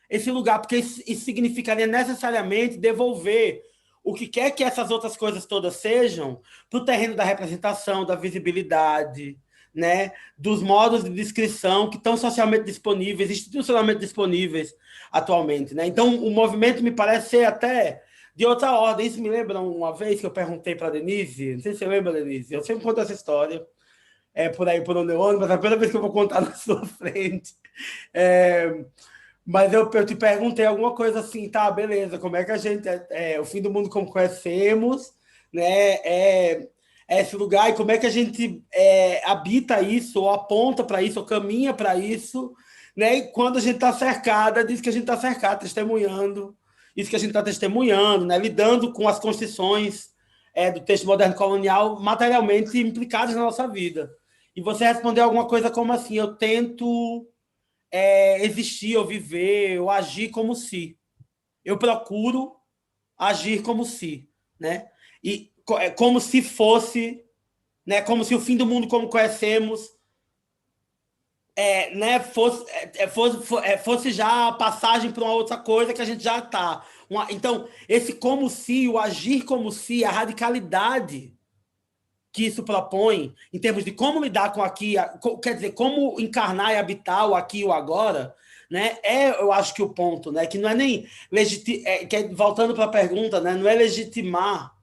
esse lugar, porque isso significaria necessariamente devolver o que quer que essas outras coisas todas sejam para o terreno da representação, da visibilidade, né, dos modos de descrição que estão socialmente disponíveis, institucionalmente disponíveis atualmente, né? Então, o movimento me parece ser até de outra ordem. Isso me lembra uma vez que eu perguntei para a Denise, não sei se você lembra, Denise, eu sempre conto essa história, por aí por onde eu ando, mas é a primeira vez que eu vou contar na sua frente. Mas eu te perguntei alguma coisa assim, tá, beleza, como é que a gente... o fim do mundo como conhecemos, né? Esse lugar, e como é que a gente habita isso, ou aponta para isso, ou caminha para isso, né? E quando a gente está cercada, diz que a gente está cercada, testemunhando isso que a gente está testemunhando, né? Lidando com as constituições do texto moderno colonial materialmente implicadas na nossa vida. E você respondeu alguma coisa como assim, eu tento existir, ou viver, ou agir como se. Eu procuro agir como se, né? E como se fosse, né? Como se o fim do mundo como conhecemos, né? Fosse já a passagem para uma outra coisa que a gente já está. Então, esse como se, o agir como se, a radicalidade que isso propõe, em termos de como lidar com aqui, quer dizer, como encarnar e habitar o aqui e o agora, né? Eu acho que o ponto, né? Que não é nem voltando para a pergunta, né? Não é legitimar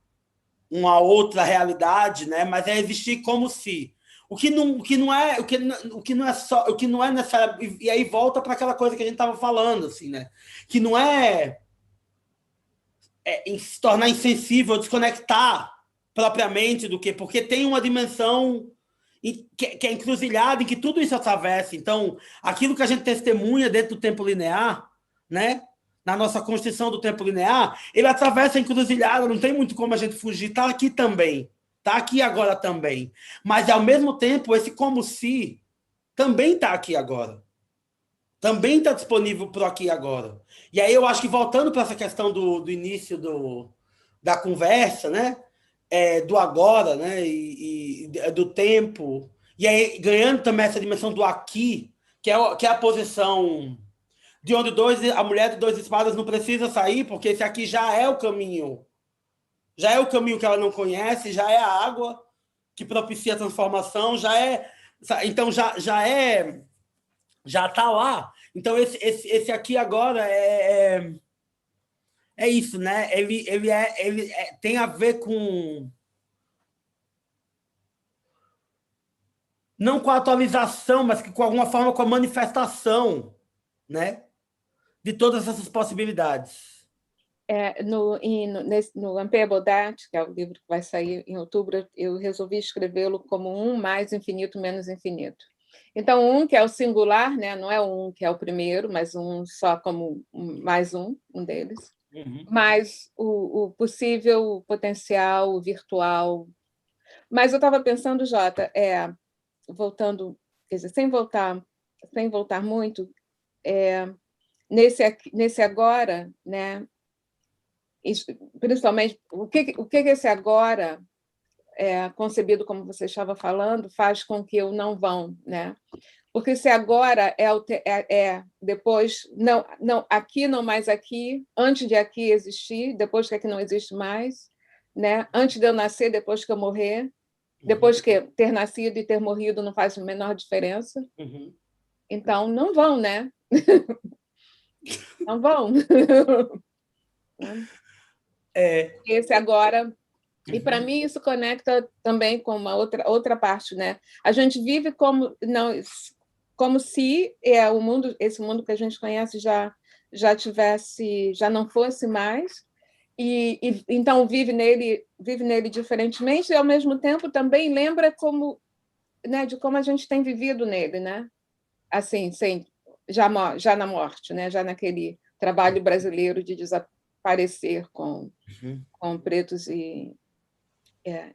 uma outra realidade, né? Mas é existir como se. O que não é só, o que não é necessário, e aí volta para aquela coisa que a gente estava falando, assim, né? Que não se tornar insensível, desconectar propriamente do que, porque tem uma dimensão que é encruzilhada, em que tudo isso atravessa. Então, aquilo que a gente testemunha dentro do tempo linear, né? Na nossa constituição do tempo linear, ele atravessa a encruzilhada, não tem muito como a gente fugir, está aqui também, está aqui agora também. Mas, ao mesmo tempo, esse como se também está aqui agora. Também está disponível para aqui agora. E aí eu acho que, voltando para essa questão do início da conversa, né? Do agora, né? E do tempo, e aí ganhando também essa dimensão do aqui, que é a posição de onde a mulher de duas espadas não precisa sair, porque esse aqui já é o caminho que ela não conhece, já é a água que propicia a transformação, então já está lá. Então esse aqui agora é isso, né? Ele tem a ver com, não com a atualização, mas que com alguma forma com a manifestação, né? De todas essas possibilidades. No Unpayable Debt, que é o livro que vai sair em outubro, eu resolvi escrevê-lo como um mais infinito menos infinito. Então, um que é o singular, né? Não é um que é o primeiro, mas um só como mais um deles. Uhum. Mas o possível, o potencial, o virtual. Mas eu estava pensando, Jota, voltando, quer dizer, sem voltar sem voltar muito, nesse agora, né? Principalmente, o que esse agora, concebido como você estava falando, faz com que o não vão, né? Porque esse agora depois, não, aqui, não mais aqui, antes de aqui existir, depois que aqui não existe mais, né? Antes de eu nascer, depois que eu morrer, depois que ter nascido e ter morrido não faz a menor diferença. Uhum. Então, não vão, né? Não vão. Esse agora... E, para mim, isso conecta também com uma outra parte, né? A gente vive como se esse mundo que a gente conhece já não fosse mais, e então vive nele diferentemente, e, ao mesmo tempo, também lembra né, de como a gente tem vivido nele, né? Assim, já na morte, né? Já naquele trabalho brasileiro de desaparecer com pretos e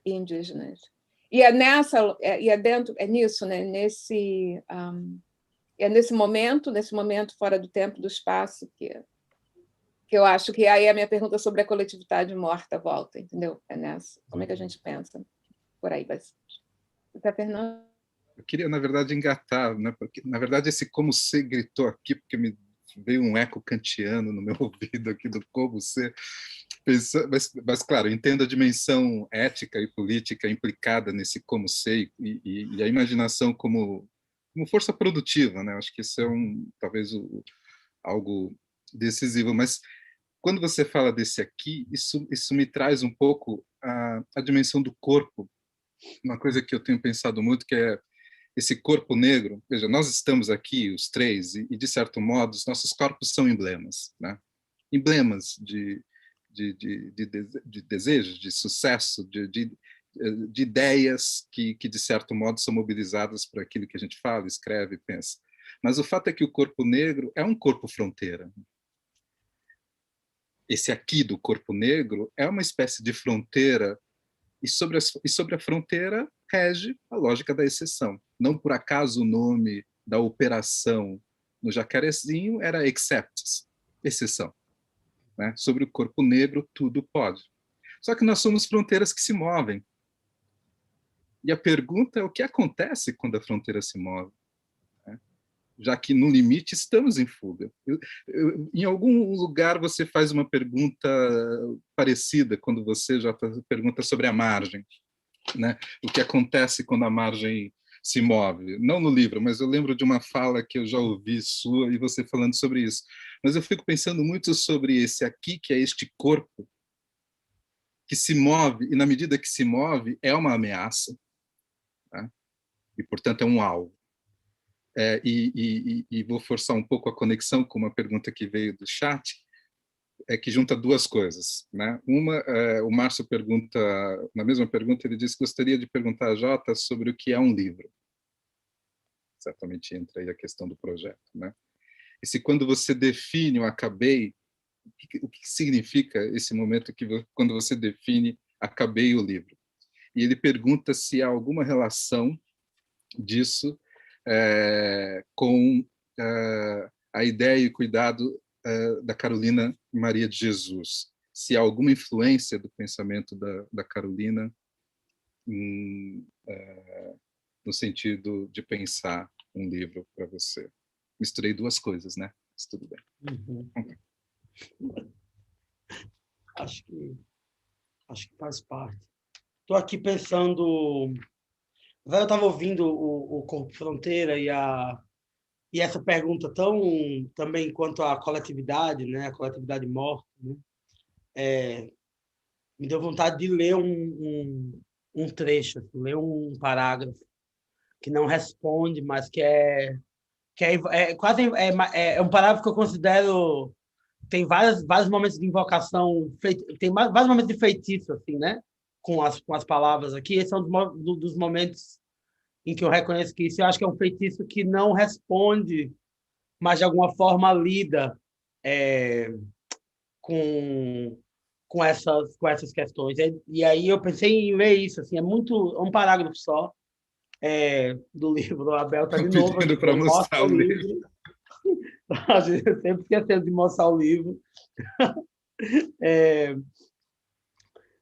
indígenas. E nisso, né? Nesse momento fora do tempo, do espaço, que eu acho que aí a minha pergunta sobre a coletividade morta volta, entendeu? Nessa. Como é que a gente pensa? Por aí vai ser. Está, Fernando? Eu queria, na verdade, engatar, né? Porque, na verdade, esse como ser gritou aqui, porque me veio um eco kantiano no meu ouvido aqui do como ser. Mas, claro, entendo a dimensão ética e política implicada nesse como ser e a imaginação como força produtiva, né? Acho que isso é talvez algo decisivo. Mas quando você fala desse aqui, isso me traz um pouco a dimensão do corpo. Uma coisa que eu tenho pensado muito, que é esse corpo negro. Veja, nós estamos aqui, os três, e de certo modo, os nossos corpos são emblemas, né? Emblemas de desejos, de sucesso, de ideias que, de certo modo, são mobilizadas para aquilo que a gente fala, escreve, pensa. Mas o fato é que o corpo negro é um corpo fronteira. Esse aqui do corpo negro é uma espécie de fronteira, e sobre a fronteira rege a lógica da exceção. Não por acaso o nome da operação no Jacarezinho era exceptis, exceção. Né? Sobre o corpo negro, tudo pode. Só que nós somos fronteiras que se movem. E a pergunta é o que acontece quando a fronteira se move? Né? Já que, no limite, estamos em fuga. Em algum lugar você faz uma pergunta parecida, quando você já pergunta sobre a margem. Né? O que acontece quando a margem se move. Não no livro, mas eu lembro de uma fala que eu já ouvi sua e você falando sobre isso. Mas eu fico pensando muito sobre esse aqui, que é este corpo que se move, e na medida que se move, é uma ameaça, né? E, portanto, é um alvo. E vou forçar um pouco a conexão com uma pergunta que veio do chat, que junta duas coisas. Né? Uma, o Márcio pergunta, na mesma pergunta, ele disse que gostaria de perguntar a Jota sobre o que é um livro. Certamente entra aí a questão do projeto. Né? E se quando você define o acabei, o que significa esse momento quando você define acabei o livro? E ele pergunta se há alguma relação disso com a ideia e cuidado da Carolina Maria de Jesus. Se há alguma influência do pensamento da Carolina no sentido de pensar um livro para você. Misturei duas coisas, né? Mas tudo bem. Uhum. Acho que faz parte. Estou aqui pensando... Eu estava ouvindo o Corpo Fronteira e essa pergunta também quanto à coletividade, né? A coletividade morta, né? Me deu vontade de ler um trecho, ler um parágrafo que não responde, mas que é quase um parágrafo que eu considero tem vários momentos de invocação, tem vários momentos de feitiço, assim, né? Com as palavras aqui. Esse é um dos momentos em que eu reconheço que isso eu acho que é um feitiço que não responde, mas de alguma forma lida com essas questões. E aí eu pensei em ler isso, assim, é um parágrafo só, do livro. A Abel está Tô de novo pedindo aqui, para mostra mostrar o o livro. livro. A gente sempre esquecendo de mostrar o livro.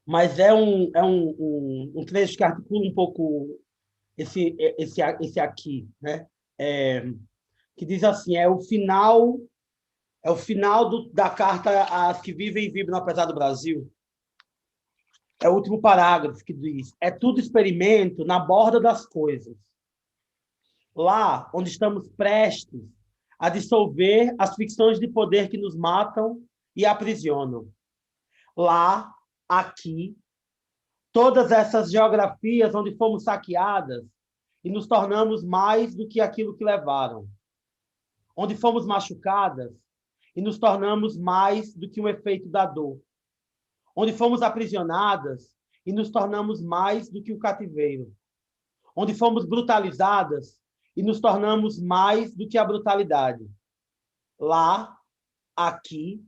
Mas um trecho que articula um pouco esse aqui, né? Que diz assim, é o final da carta às que vivem e vibram apesar do Brasil. É o último parágrafo que diz: é tudo experimento na borda das coisas. Lá onde estamos prestes a dissolver as ficções de poder que nos matam e aprisionam. Lá, aqui, todas essas geografias onde fomos saqueadas e nos tornamos mais do que aquilo que levaram. Onde fomos machucadas e nos tornamos mais do que o efeito da dor. Onde fomos aprisionadas e nos tornamos mais do que o cativeiro. Onde fomos brutalizadas e nos tornamos mais do que a brutalidade. Lá, aqui,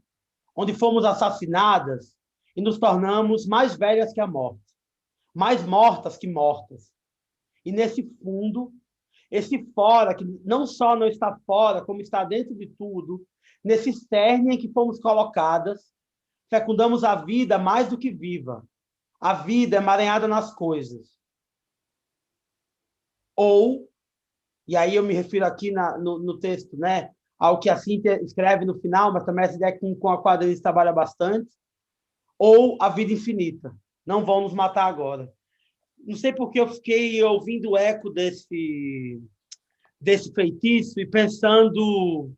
onde fomos assassinadas e nos tornamos mais velhas que a morte, mais mortas que mortas. E nesse fundo, esse fora, que não só não está fora, como está dentro de tudo, nesse cerne em que fomos colocadas, fecundamos a vida mais do que viva. A vida emaranhada nas coisas. Ou, e aí eu me refiro aqui no texto, né, ao que a Cíntia escreve no final, mas também essa ideia com a quadrinha trabalha bastante, ou a vida infinita. Não vão nos matar agora. Não sei porque eu fiquei ouvindo o eco desse feitiço e pensando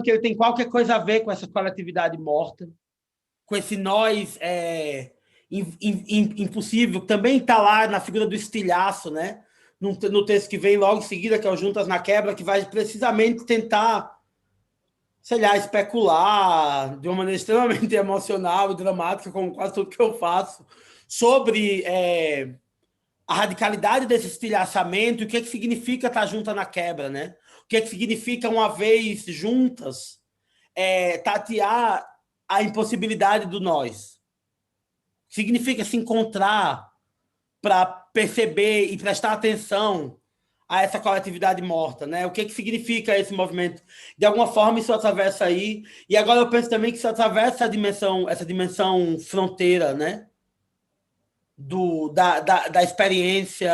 que ele tem qualquer coisa a ver com essa coletividade morta, com esse nós impossível, que também está lá na figura do estilhaço, né? No texto que vem logo em seguida, que é o Juntas na Quebra, que vai precisamente tentar, sei lá, especular de uma maneira extremamente emocional e dramática, como quase tudo que eu faço, sobre a radicalidade desse estilhaçamento e o que significa estar junta na quebra, né? O que significa, uma vez juntas, tatear a impossibilidade do nós. Significa se encontrar para perceber e prestar atenção a essa coletividade morta, né? O que significa esse movimento? De alguma forma, isso atravessa aí. E agora eu penso também que isso atravessa essa dimensão fronteira, né? Da experiência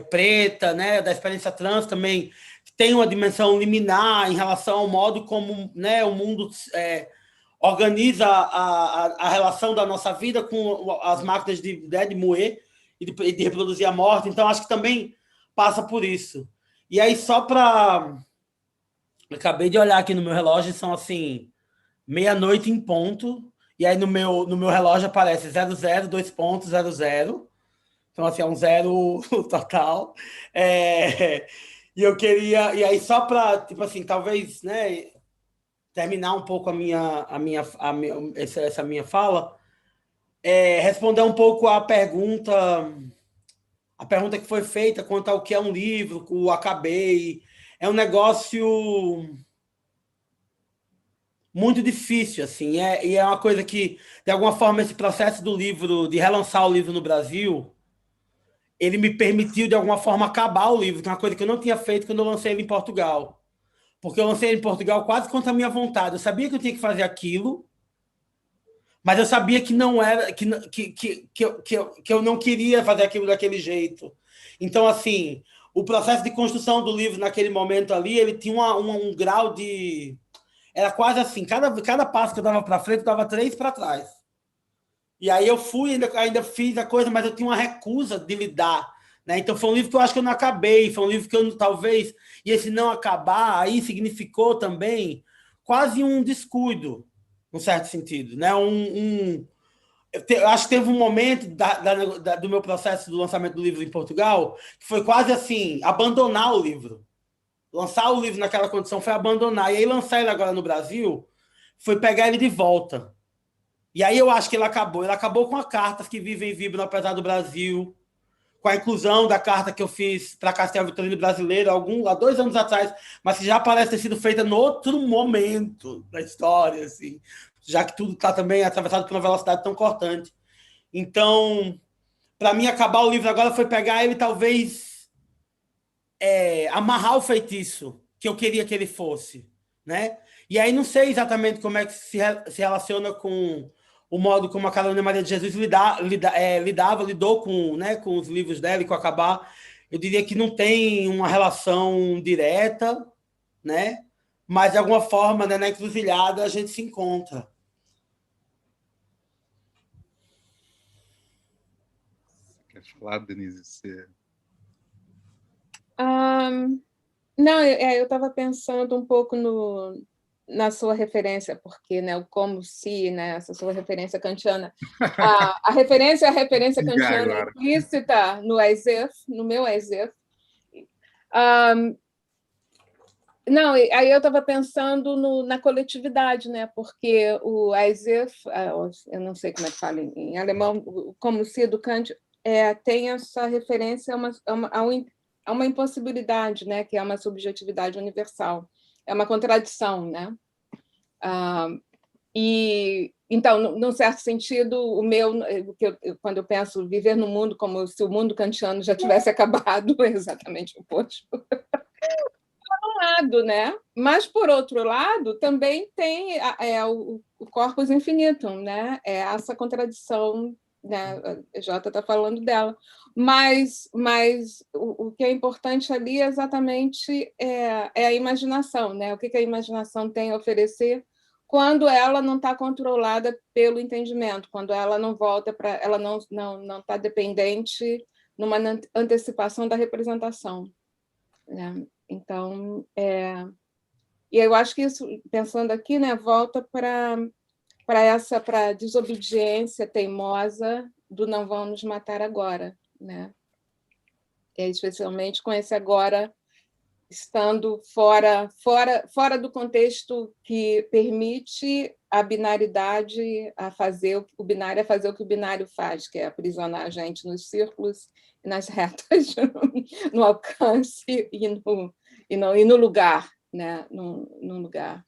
preta, né? Da experiência trans também, tem uma dimensão liminar em relação ao modo como, né, o mundo organiza a relação da nossa vida com as máquinas de moer e de reproduzir a morte. Então, acho que também passa por isso. E aí, só para... Acabei de olhar aqui no meu relógio, são assim, meia-noite em ponto, e aí no meu relógio aparece 00, 2 pontos, 00. Então, assim, é um zero total. E eu queria... E aí, só para, tipo assim, talvez, né, terminar um pouco essa minha fala, responder um pouco a pergunta que foi feita quanto ao que é um livro, o acabei. É um negócio muito difícil, assim, e é uma coisa que, de alguma forma, esse processo do livro, de relançar o livro no Brasil, ele me permitiu, de alguma forma, acabar o livro, que é uma coisa que eu não tinha feito quando eu lancei ele em Portugal. Porque eu lancei ele em Portugal quase contra a minha vontade. Eu sabia que eu tinha que fazer aquilo, mas eu sabia que não era, que eu não queria fazer aquilo daquele jeito. Então, assim, o processo de construção do livro naquele momento ali, ele tinha um grau de... Era quase assim, cada passo que eu dava para frente, eu dava 3 para trás. E aí eu fui, ainda fiz a coisa, mas eu tinha uma recusa de lidar. Né? Então foi um livro que eu acho que eu não acabei, foi um livro que eu talvez... E esse não acabar aí significou também quase um descuido, num certo sentido. Né? Eu acho que teve um momento do meu processo do lançamento do livro em Portugal que foi quase assim, abandonar o livro. Lançar o livro naquela condição foi abandonar. E aí lançar ele agora no Brasil foi pegar ele de volta. E aí eu acho que ele acabou com a Cartas que Vivem e Vibram apesar do Brasil, com a inclusão da carta que eu fiz para Castel Vitorino Brasileiro há 2 anos atrás, mas que já parece ter sido feita em outro momento da história, assim, já que tudo está também atravessado por uma velocidade tão cortante. Então, para mim, acabar o livro agora foi pegar ele, talvez, amarrar o feitiço que eu queria que ele fosse, né? E aí não sei exatamente como é que se relaciona com o modo como a Carolina Maria de Jesus lidou com, né, com os livros dela e com Acabar. Eu diria que não tem uma relação direta, né? Mas de alguma forma, né, na encruzilhada a gente se encontra. Quer falar, Denise? Você... Não, eu estava pensando um pouco na sua referência, porque, né, o como se, né, essa sua referência kantiana, a referência kantiana agora. implícita no As-if, no meu As-if. Não, aí eu estava pensando na coletividade, né? Porque o As-if, eu não sei como é que fala em alemão, como se do Kant, tem essa referência a uma impossibilidade, né? Que é uma subjetividade universal, é uma contradição, né? E então, num certo sentido, quando eu penso viver no mundo como se o mundo kantiano já tivesse acabado, é exatamente o oposto. Lado, né? Mas, por outro lado, também tem o corpus infinitum, né? É essa contradição, né? A Jota está falando dela. Mas o que é importante ali é exatamente a imaginação, né? O que a imaginação tem a oferecer quando ela não está controlada pelo entendimento, quando ela não volta para... Ela não está dependente numa antecipação da representação, né? Então, e eu acho que isso, pensando aqui, né, volta para a desobediência teimosa do não vão nos matar agora, né? Especialmente com esse agora estando fora do contexto que permite a binaridade a fazer o binário, a fazer o que o binário faz, que é aprisionar a gente nos círculos e nas retas, no alcance e no lugar, né? No lugar.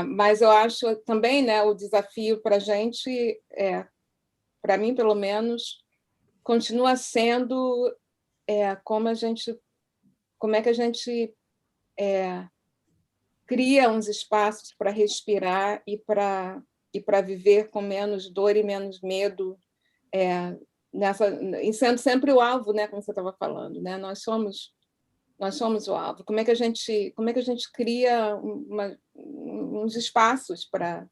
Mas eu acho também, né, o desafio para a gente, para mim, pelo menos, continua sendo como é que a gente cria uns espaços para respirar e para viver com menos dor e menos medo, e sendo sempre o alvo, né, como você estava falando, né? Nós somos o alvo. Como é que a gente cria uns espaços para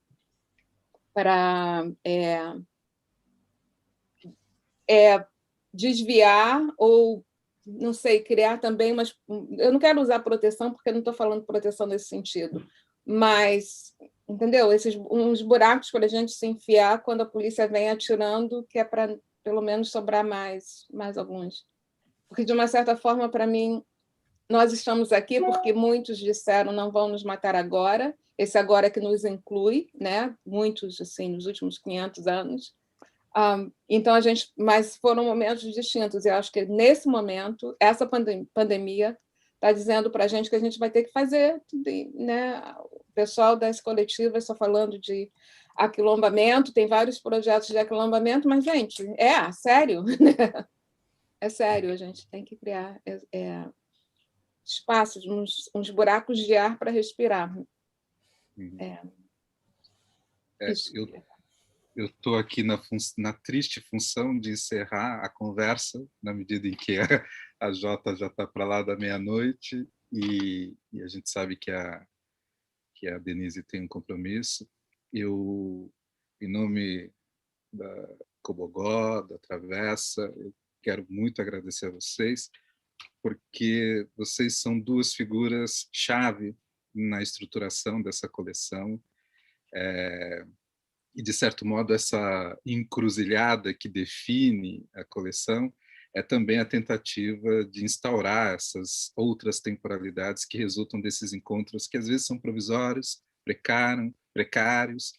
desviar ou, não sei, criar também umas... Eu não quero usar proteção, porque eu não estou falando proteção nesse sentido, mas, entendeu? Uns buracos para a gente se enfiar quando a polícia vem atirando, que é para, pelo menos, sobrar mais alguns. Porque, de uma certa forma, para mim, nós estamos aqui porque muitos disseram não vão nos matar agora, esse agora que nos inclui, né? Muitos, assim, nos últimos 500 anos. Então, mas foram momentos distintos. Eu acho que, nesse momento, essa pandemia está dizendo para a gente que a gente vai ter que fazer, né? O pessoal das coletivas está falando de aquilombamento, tem vários projetos de aquilombamento, mas, gente, sério? É sério, a gente tem que criar espaços, uns buracos de ar para respirar. Eu estou aqui na triste função de encerrar a conversa, na medida em que a Jota já está para lá da meia-noite e a gente sabe que a Denise tem um compromisso. Eu, em nome da Cobogó, da Travessa, eu quero muito agradecer a vocês, porque vocês são duas figuras-chave na estruturação dessa coleção, e, de certo modo, essa encruzilhada que define a coleção é também a tentativa de instaurar essas outras temporalidades que resultam desses encontros, que às vezes são provisórios, precários,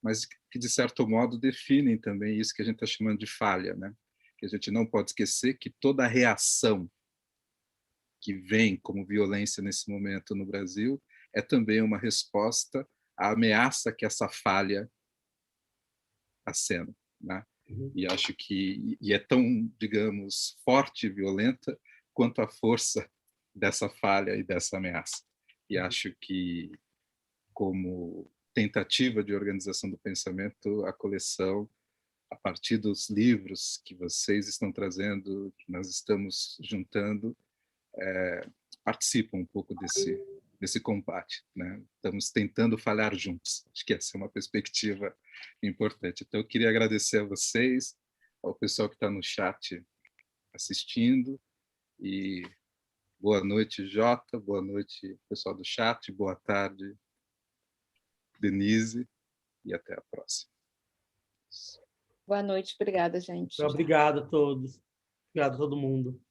mas que, de certo modo, definem também isso que a gente está chamando de falha, né? Que a gente não pode esquecer que toda a reação que vem como violência nesse momento no Brasil é também uma resposta à ameaça que essa falha acena, né? E acho que é tão, digamos, forte e violenta quanto a força dessa falha e dessa ameaça. E acho que, como tentativa de organização do pensamento, a coleção, a partir dos livros que vocês estão trazendo, que nós estamos juntando, participa um pouco desse combate, né? Estamos tentando falhar juntos. Acho que essa é uma perspectiva importante. Então, eu queria agradecer a vocês, ao pessoal que está no chat assistindo, e boa noite, Jota, boa noite, pessoal do chat, boa tarde, Denise, e até a próxima. Boa noite, obrigada, gente. Obrigado a todos. Obrigado a todo mundo.